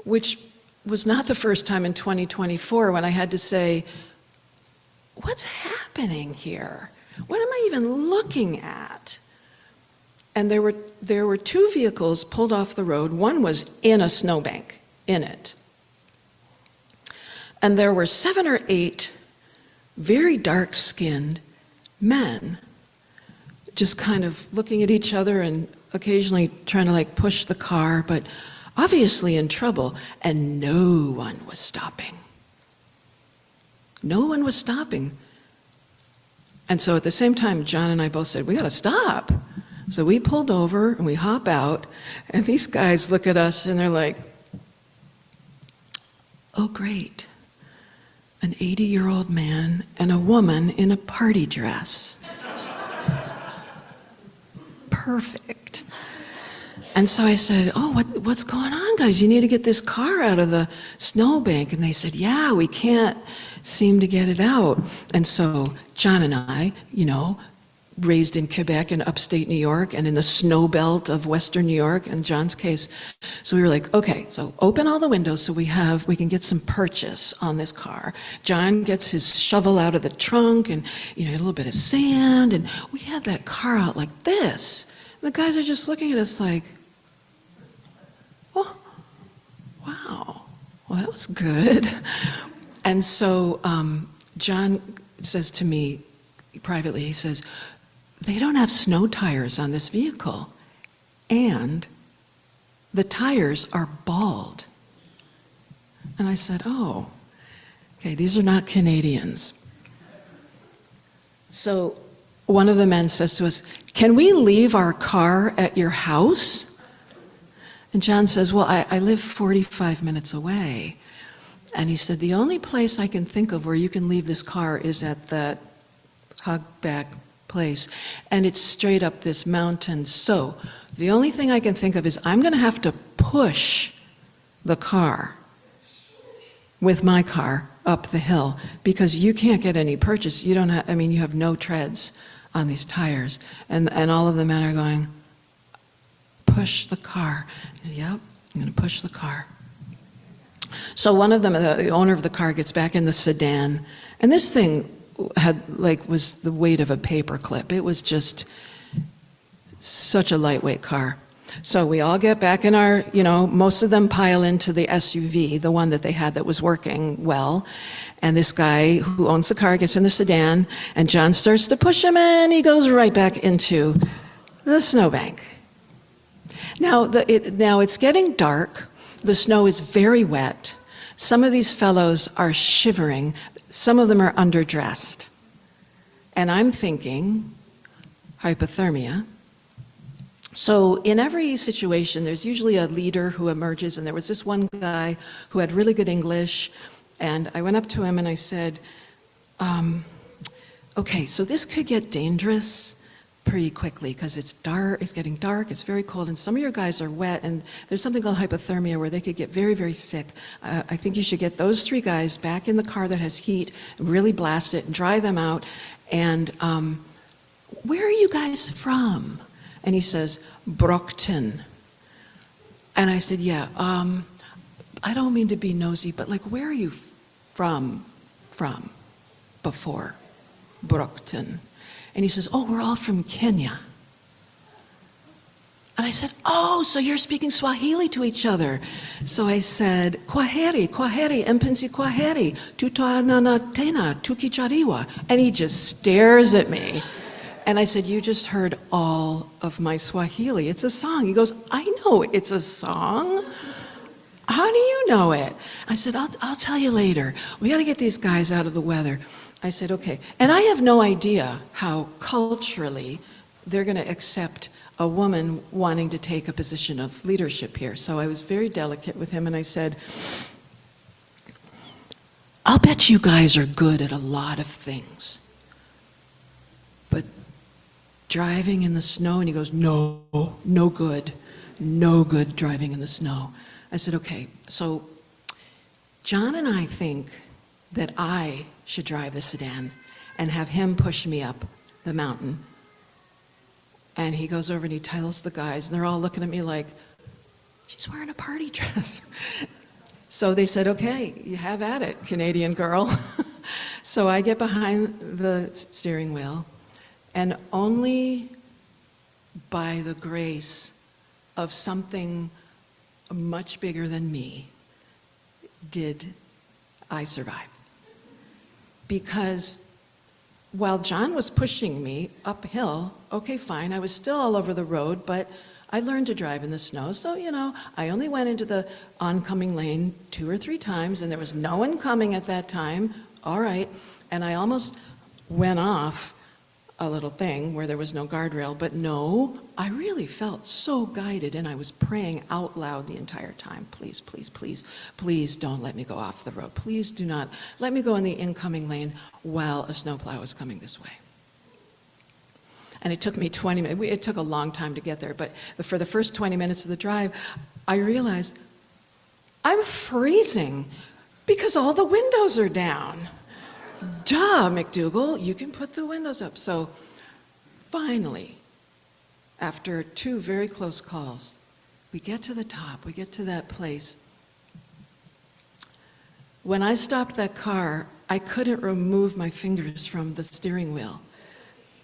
which was not the first time in 2024 when I had to say, what's happening here? What am I even looking at? And there were 2 vehicles pulled off the road. One was in a snowbank, in it. And there were 7 or 8 very dark-skinned men just kind of looking at each other and occasionally trying to like push the car, but obviously in trouble, and no one was stopping. No one was stopping. And so at the same time, John and I both said, we gotta stop. So we pulled over and we hop out, and these guys look at us and they're like, oh great, an 80-year-old man and a woman in a party dress. Perfect. And so I said, oh, what's going on, guys? You need to get this car out of the snowbank. And they said, yeah, we can't seem to get it out. And so John and I, you know, raised in Quebec and upstate New York and in the snow belt of Western New York, in John's case. So we were like, okay, so open all the windows so we can get some purchase on this car. John gets his shovel out of the trunk and, you know, a little bit of sand. And we had that car out like this. And the guys are just looking at us like, oh, wow, well, that was good. And so John says to me privately, he says, they don't have snow tires on this vehicle, and the tires are bald. And I said, oh, okay, these are not Canadians. So one of the men says to us, can we leave our car at your house? And John says, well, I live 45 minutes away. And he said, the only place I can think of where you can leave this car is at that hogback place. And it's straight up this mountain. So the only thing I can think of is I'm going to have to push the car with my car up the hill because you can't get any purchase. You don't have, I mean, you have no treads on these tires. And all of the men are going, push the car. He said, yep, I'm going to push the car. So one of them, the owner of the car, gets back in the sedan, and this thing was the weight of a paperclip. It was just such a lightweight car. So we all get back in our, most of them pile into the SUV, the one that they had that was working well. And this guy who owns the car gets in the sedan, and John starts to push him, and he goes right back into the snowbank. Now it's getting dark. The snow is very wet. Some of these fellows are shivering. Some of them are underdressed. And I'm thinking, hypothermia. So in every situation, there's usually a leader who emerges, and there was this one guy who had really good English, and I went up to him and I said, okay, so this could get dangerous pretty quickly because it's dark, it's getting dark, it's very cold, and some of your guys are wet, and there's something called hypothermia where they could get very, very sick. I think you should get those 3 guys back in the car that has heat, really blast it and dry them out. And where are you guys from? And he says, Brockton. And I said, yeah, I don't mean to be nosy, but like, where are you from before Brockton? And he says, oh, we're all from Kenya. And I said, oh, so you're speaking Swahili to each other. So I said, kwaheri, mpenzi kwaheri, tutaonana tena tukichariwa. And he just stares at me. And I said, you just heard all of my Swahili. It's a song. He goes, I know it's a song. How do you know it? I said, I'll tell you later. We got to get these guys out of the weather. I said, okay. And I have no idea how culturally they're going to accept a woman wanting to take a position of leadership here. So I was very delicate with him, and I said, I'll bet you guys are good at a lot of things. But driving in the snow, and he goes, no good driving in the snow. I said, okay, so John and I think that I should drive the sedan and have him push me up the mountain. And he goes over and he tells the guys, and they're all looking at me like, she's wearing a party dress. So they said, okay, you have at it, Canadian girl. So I get behind the steering wheel, and only by the grace of something much bigger than me did I survive. Because while John was pushing me uphill, okay, fine, I was still all over the road, but I learned to drive in the snow. So, I only went into the oncoming lane 2 or 3 times, and there was no one coming at that time. All right. And I almost went off a little thing where there was no guardrail, but no, I really felt so guided, and I was praying out loud the entire time. Please, please, please, please don't let me go off the road. Please do not let me go in the incoming lane while a snowplow is coming this way. And it took me 20 minutes. It took a long time to get there, but for the first 20 minutes of the drive, I realized I'm freezing because all the windows are down. Duh, McDougal, you can put the windows up. So finally, after 2 very close calls, we get to the top, we get to that place. When I stopped that car, I couldn't remove my fingers from the steering wheel.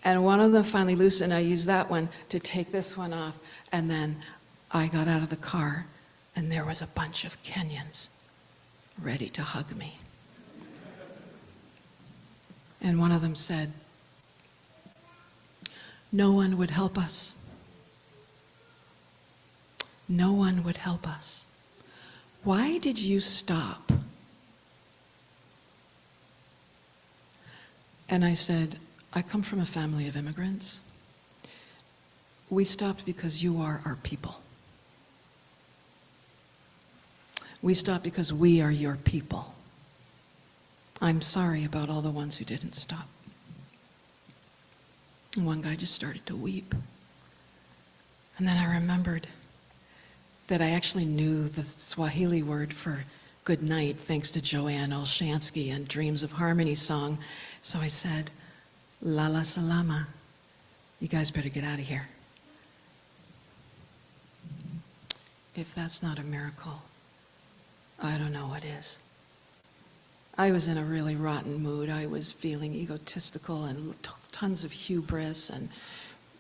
And one of them finally loosened. I used that one to take this one off. And then I got out of the car, and there was a bunch of Kenyans ready to hug me. And one of them said, no one would help us. No one would help us. Why did you stop? And I said, I come from a family of immigrants. We stopped because you are our people. We stopped because we are your people. I'm sorry about all the ones who didn't stop. And one guy just started to weep. And then I remembered that I actually knew the Swahili word for good night thanks to Joanne Olshansky and Dreams of Harmony song. So I said, Lala Salama, you guys better get out of here. If that's not a miracle, I don't know what is. I was in a really rotten mood. I was feeling egotistical and tons of hubris and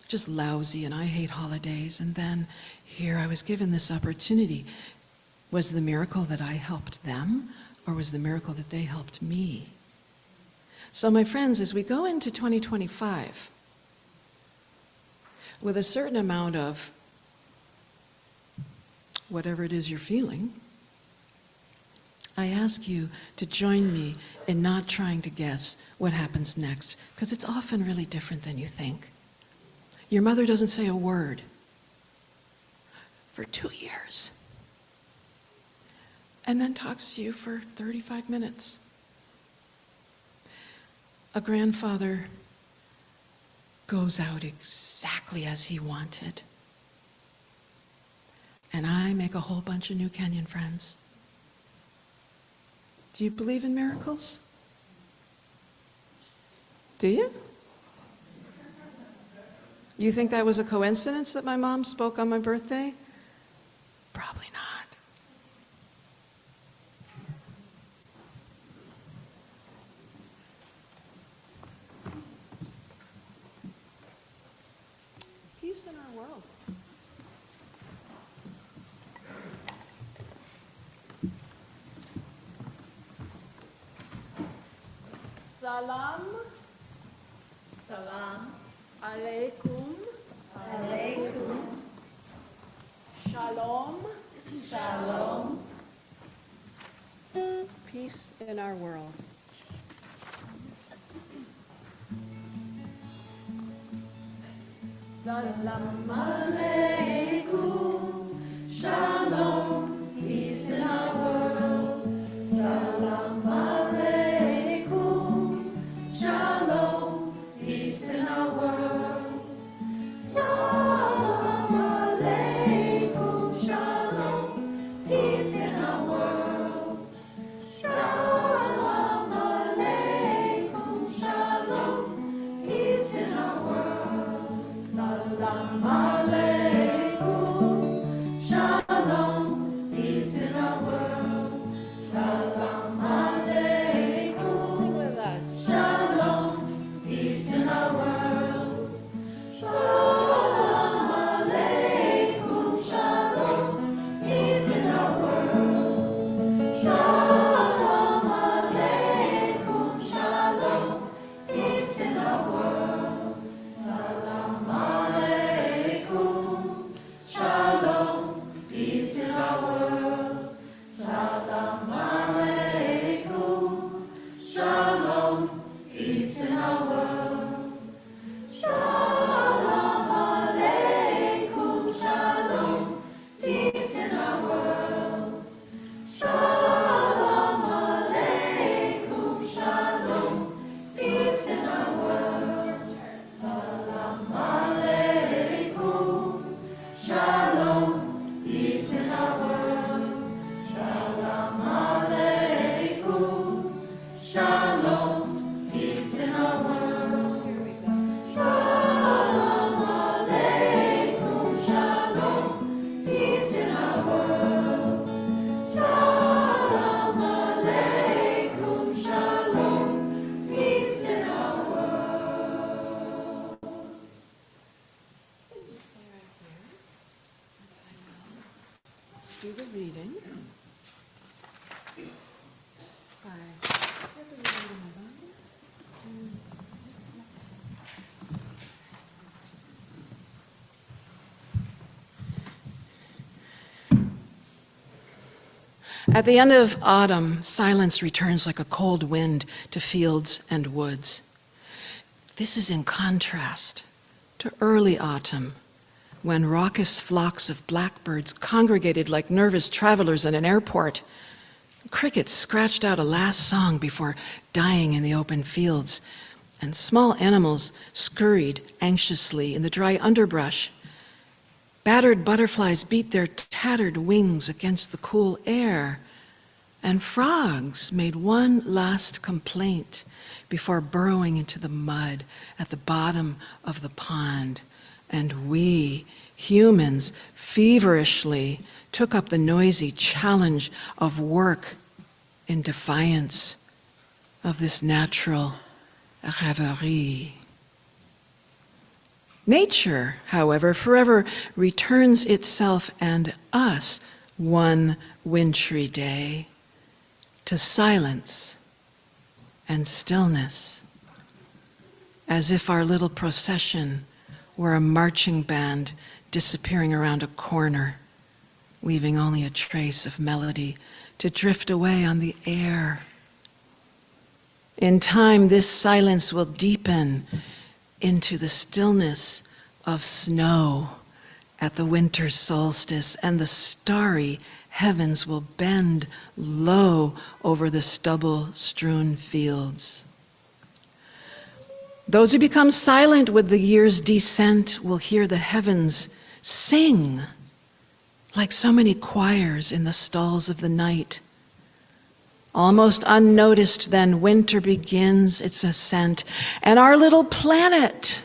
just lousy, and I hate holidays. And then here I was given this opportunity. Was the miracle that I helped them, or was the miracle that they helped me? So my friends, as we go into 2025, with a certain amount of whatever it is you're feeling, I ask you to join me in not trying to guess what happens next, because it's often really different than you think. Your mother doesn't say a word for 2 years, and then talks to you for 35 minutes. A grandfather goes out exactly as he wanted, and I make a whole bunch of new Kenyan friends. Do you believe in miracles? Do you? You think that was a coincidence that my mom spoke on my birthday? Probably not. Peace in our world. Salam. Salam. Alaikum. Alaikum. Shalom. Shalom. Peace in our world. Salam Alaikum. Shalom. Peace in our world. Salam alaikum. Shalom. Peace in our world. Salam alaikum. Shalom. Peace in our world. Salam alaikum. Shalom. Peace in our world. Salam alaikum. Shalom. Peace in our world. Salam alaikum. Sing with us. Shalom. Peace in our world. Salam alaikum. Shalom. Peace in our world. Shalom alaikum. Shalom. Peace in our world. Salam alaikum. Shalom. Peace in our world. Salam alaikum. Shalom. Peace in our world. Shalom alaikum. Shalom. Peace in our world. Shalom alaikum. Shalom. Peace in our world. Salam alaikum. Shalom. Peace in our world. Salam alaikum. Shalom. Peace in our world. Salam alaikum. Shalom. Peace in our world. Salam alaikum. Shalom. Peace in our world. Do the reading. At the end of autumn, silence returns like a cold wind to fields and woods. This is in contrast to early autumn, when raucous flocks of blackbirds congregated like nervous travelers in an airport. Crickets scratched out a last song before dying in the open fields, and small animals scurried anxiously in the dry underbrush. Battered butterflies beat their tattered wings against the cool air, and frogs made one last complaint before burrowing into the mud at the bottom of the pond. And we, humans, feverishly took up the noisy challenge of work in defiance of this natural rêverie. Nature, however, forever returns itself and us one wintry day to silence and stillness, as if our little procession were a marching band disappearing around a corner, leaving only a trace of melody to drift away on the air. In time, this silence will deepen into the stillness of snow at the winter solstice, and the starry heavens will bend low over the stubble-strewn fields. Those who become silent with the year's descent will hear the heavens sing like so many choirs in the stalls of the night. Almost unnoticed, then, winter begins its ascent, and our little planet,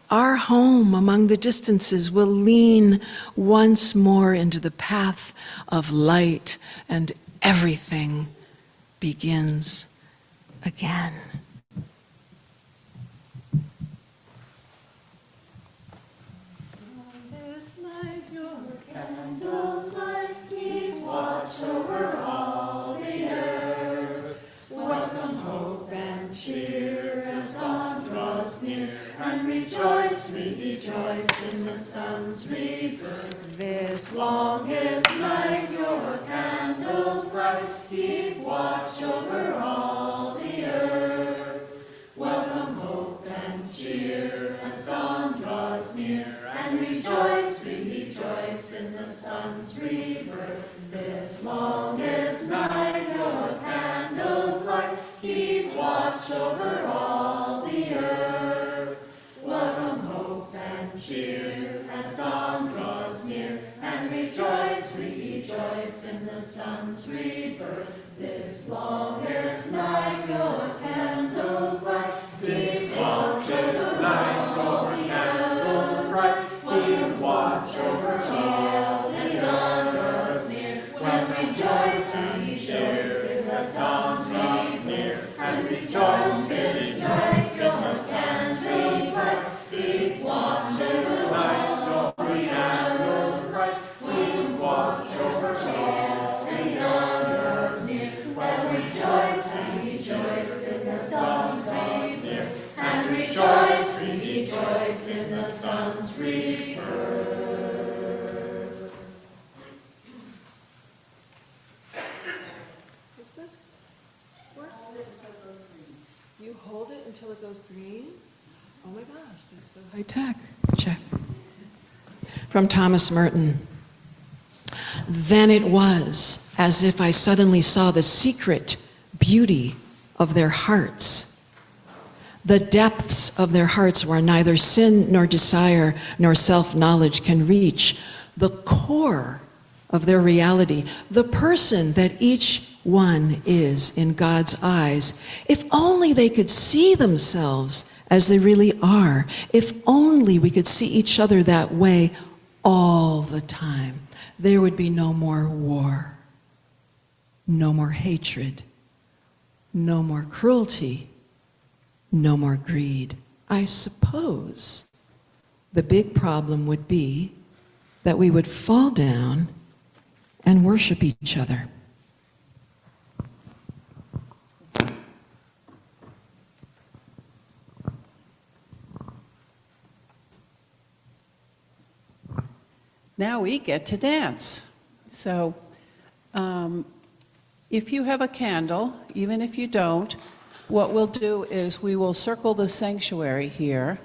our home among the distances, will lean once more into the path of light, and everything begins again. This longest night your candles light, keep watch over all the earth. Welcome hope and cheer as dawn draws near, and rejoice, we rejoice in the sun's rebirth. This longest night your candles light, keep watch over all the earth. Welcome hope and cheer as dawn draws near, and rejoice, we rejoice in the sun's rebirth. This longest night your candles light, this longest night your candles light, keep watch over all as dawn draws near, and rejoice, we rejoice in the sun's draws near, and rejoice, we rejoice in the sun's rebirth. These watchers light all the candles bright, we watch over all as dawn draws near, and rejoice, we rejoice in the sun's draws near, and rejoice, we rejoice in the sun's rebirth. Does this work? You hold it until it goes green? Oh my gosh, that's so high tech. Check. From Thomas Merton. Then it was as if I suddenly saw the secret beauty of their hearts. The depths of their hearts where neither sin nor desire nor self-knowledge can reach. The core of their reality, the person that each one is in God's eyes. If only they could see themselves as they really are. If only we could see each other that way all the time, there would be no more war, no more hatred, no more cruelty, no more greed. I suppose the big problem would be that we would fall down and worship each other. Now we get to dance. So if you have a candle, even if you don't, what we'll do is we will circle the sanctuary here.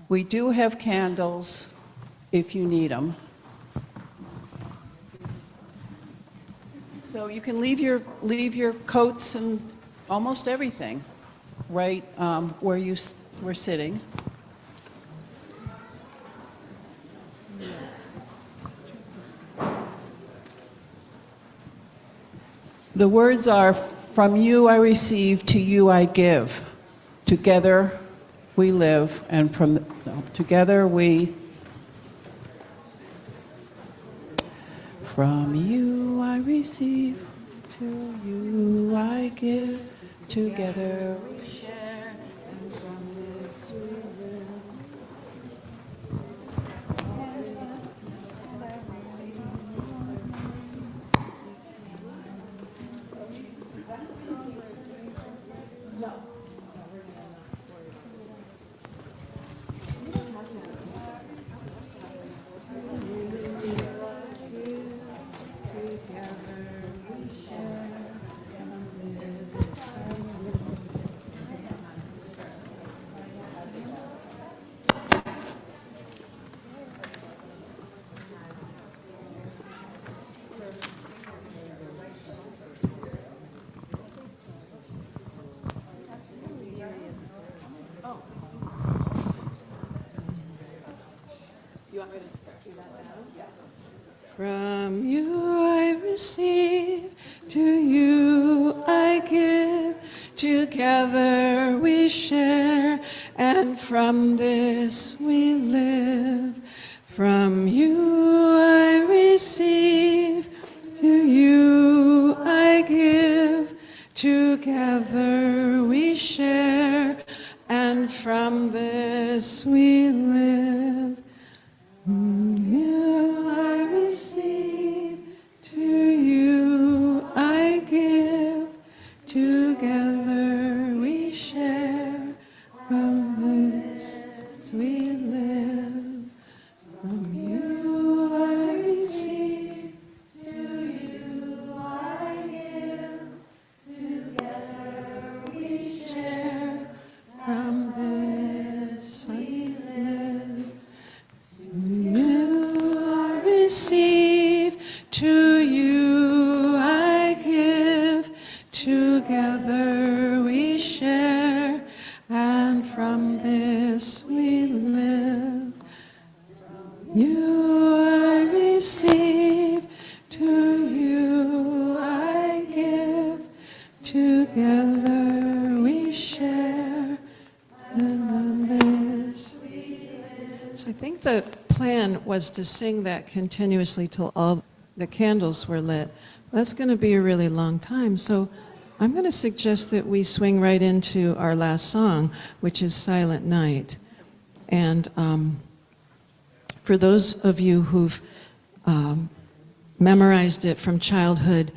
We do have candles if you need them. So So you can leave your coats and almost everything right where you were sitting. The words are, "From you I receive, to you I give. Together we live, and together we..." From you I receive, to you I give. Together we share, and from this we live. From you I receive, to you I give. Together we share, and from this we live. From you I receive, to you I give. Together we share, and from this we live. You I receive, to you I give. Together we share, from this we live. From you I receive, to you I give. Together we share, from this we live. You I receive, to you I give. Together we share, and from this we live. You I receive, to you I give. Together we share, and from this we live. So I think the plan was to sing that continuously till all the candles were lit. That's going to be a really long time, so I'm going to suggest that we swing right into our last song, which is Silent Night. And for those of you who've memorized it from childhood,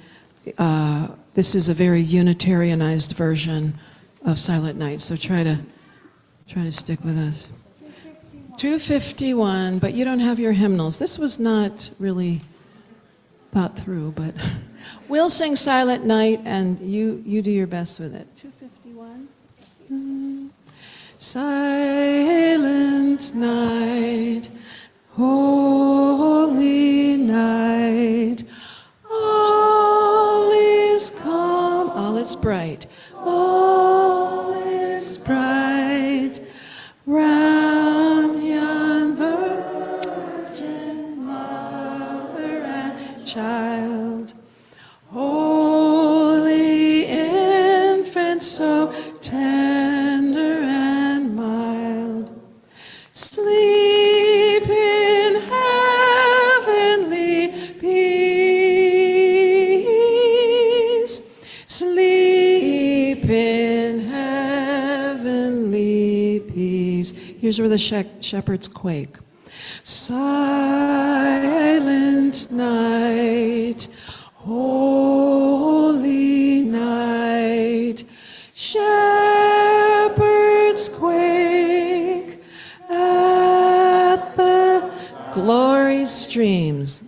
this is a very Unitarianized version of Silent Night, so try to stick with us. 251, but you don't have your hymnals. This was not really thought through, but we'll sing Silent Night, and you do your best with it. 251. Silent night, holy night, all is calm, all is bright, all is bright, round yon virgin mother and child, holy infant, so tender and mild, sleep in heavenly peace, sleep in heavenly peace. Here's where the shepherds quake. Silent night, holy night, shepherds quake at the glory streams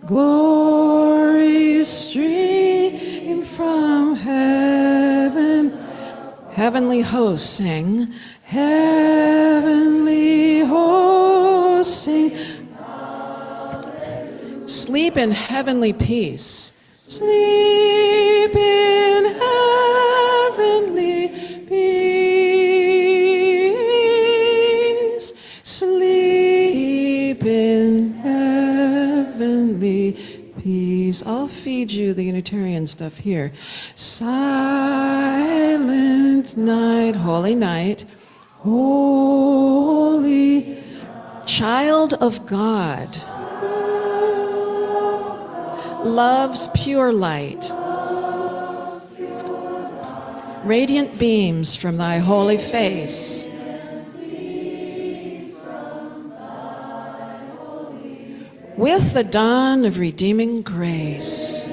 stream from heaven. Heavenly hosts sing, heavenly hosts sing. Sleep in heavenly peace. Sleep in heavenly peace. Sleep in heavenly peace. I'll feed you the Unitarian stuff here. Silent night, holy child of God, love's pure light, radiant beams from thy holy face. With the dawn of redeeming grace.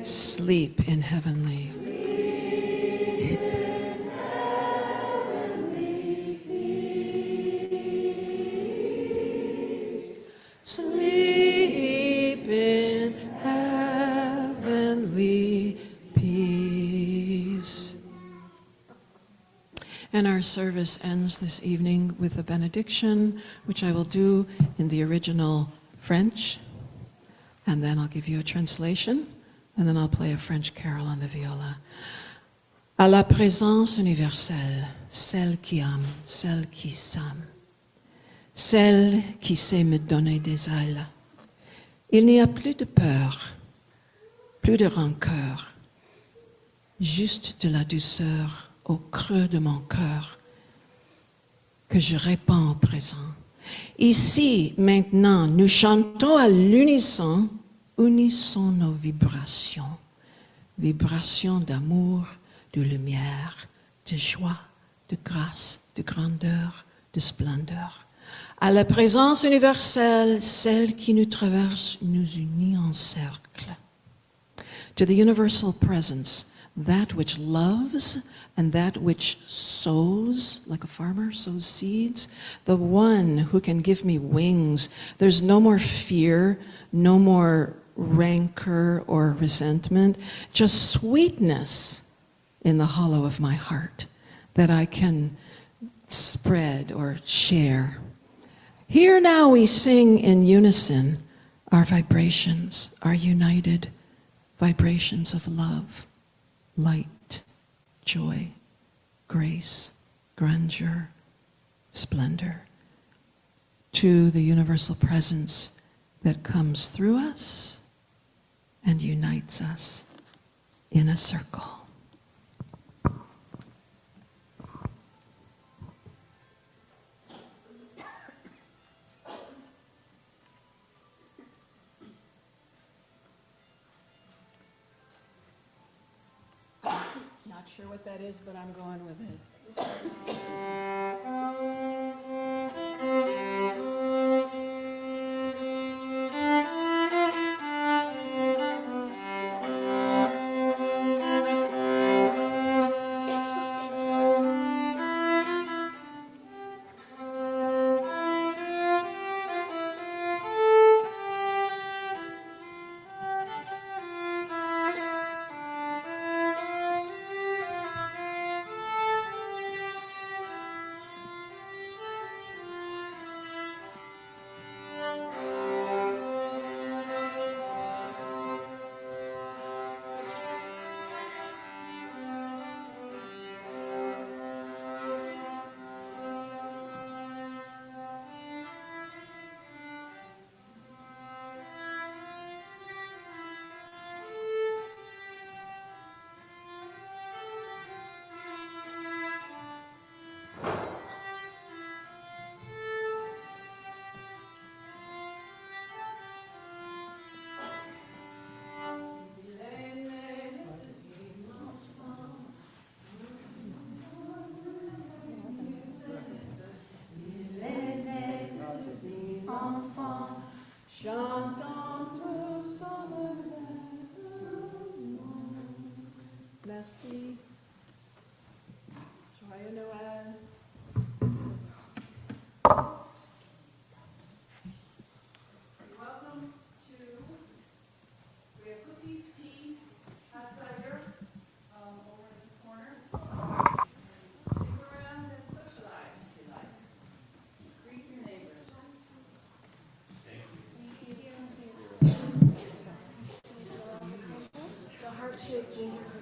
Sleep in heavenly. Sleep in heavenly peace. And our service ends this evening with a benediction, which I will do in the original French, and then I'll give you a translation, and then I'll play a French carol on the viola. À la présence universelle, celle qui aime, celle qui s'aime, celle qui sait me donner des ailes. Il n'y a plus de peur, plus de rancœur, juste de la douceur au creux de mon cœur que je répands au présent. Ici, maintenant, nous chantons à l'unisson, unissons nos vibrations, vibrations d'amour, de lumière, de joie, de grâce, de grandeur, de splendeur. À la présence universelle, celle qui nous traverse, nous unit en cercle. To the universal presence, that which loves and that which sows, like a farmer sows seeds, the one who can give me wings. There's no more fear, no more rancor or resentment, just sweetness in the hollow of my heart that I can spread or share. Here now we sing in unison our vibrations, our united vibrations of love, light, joy, grace, grandeur, splendor, to the universal presence that comes through us and unites us in a circle. Not sure what that is, but I'm going with it. J'entends tous en Merci. Joyeux Noël. Welcome to, we have cookies, tea, hot cider, over in this corner. Stick around and socialize if you like. Greet your neighbors. shaking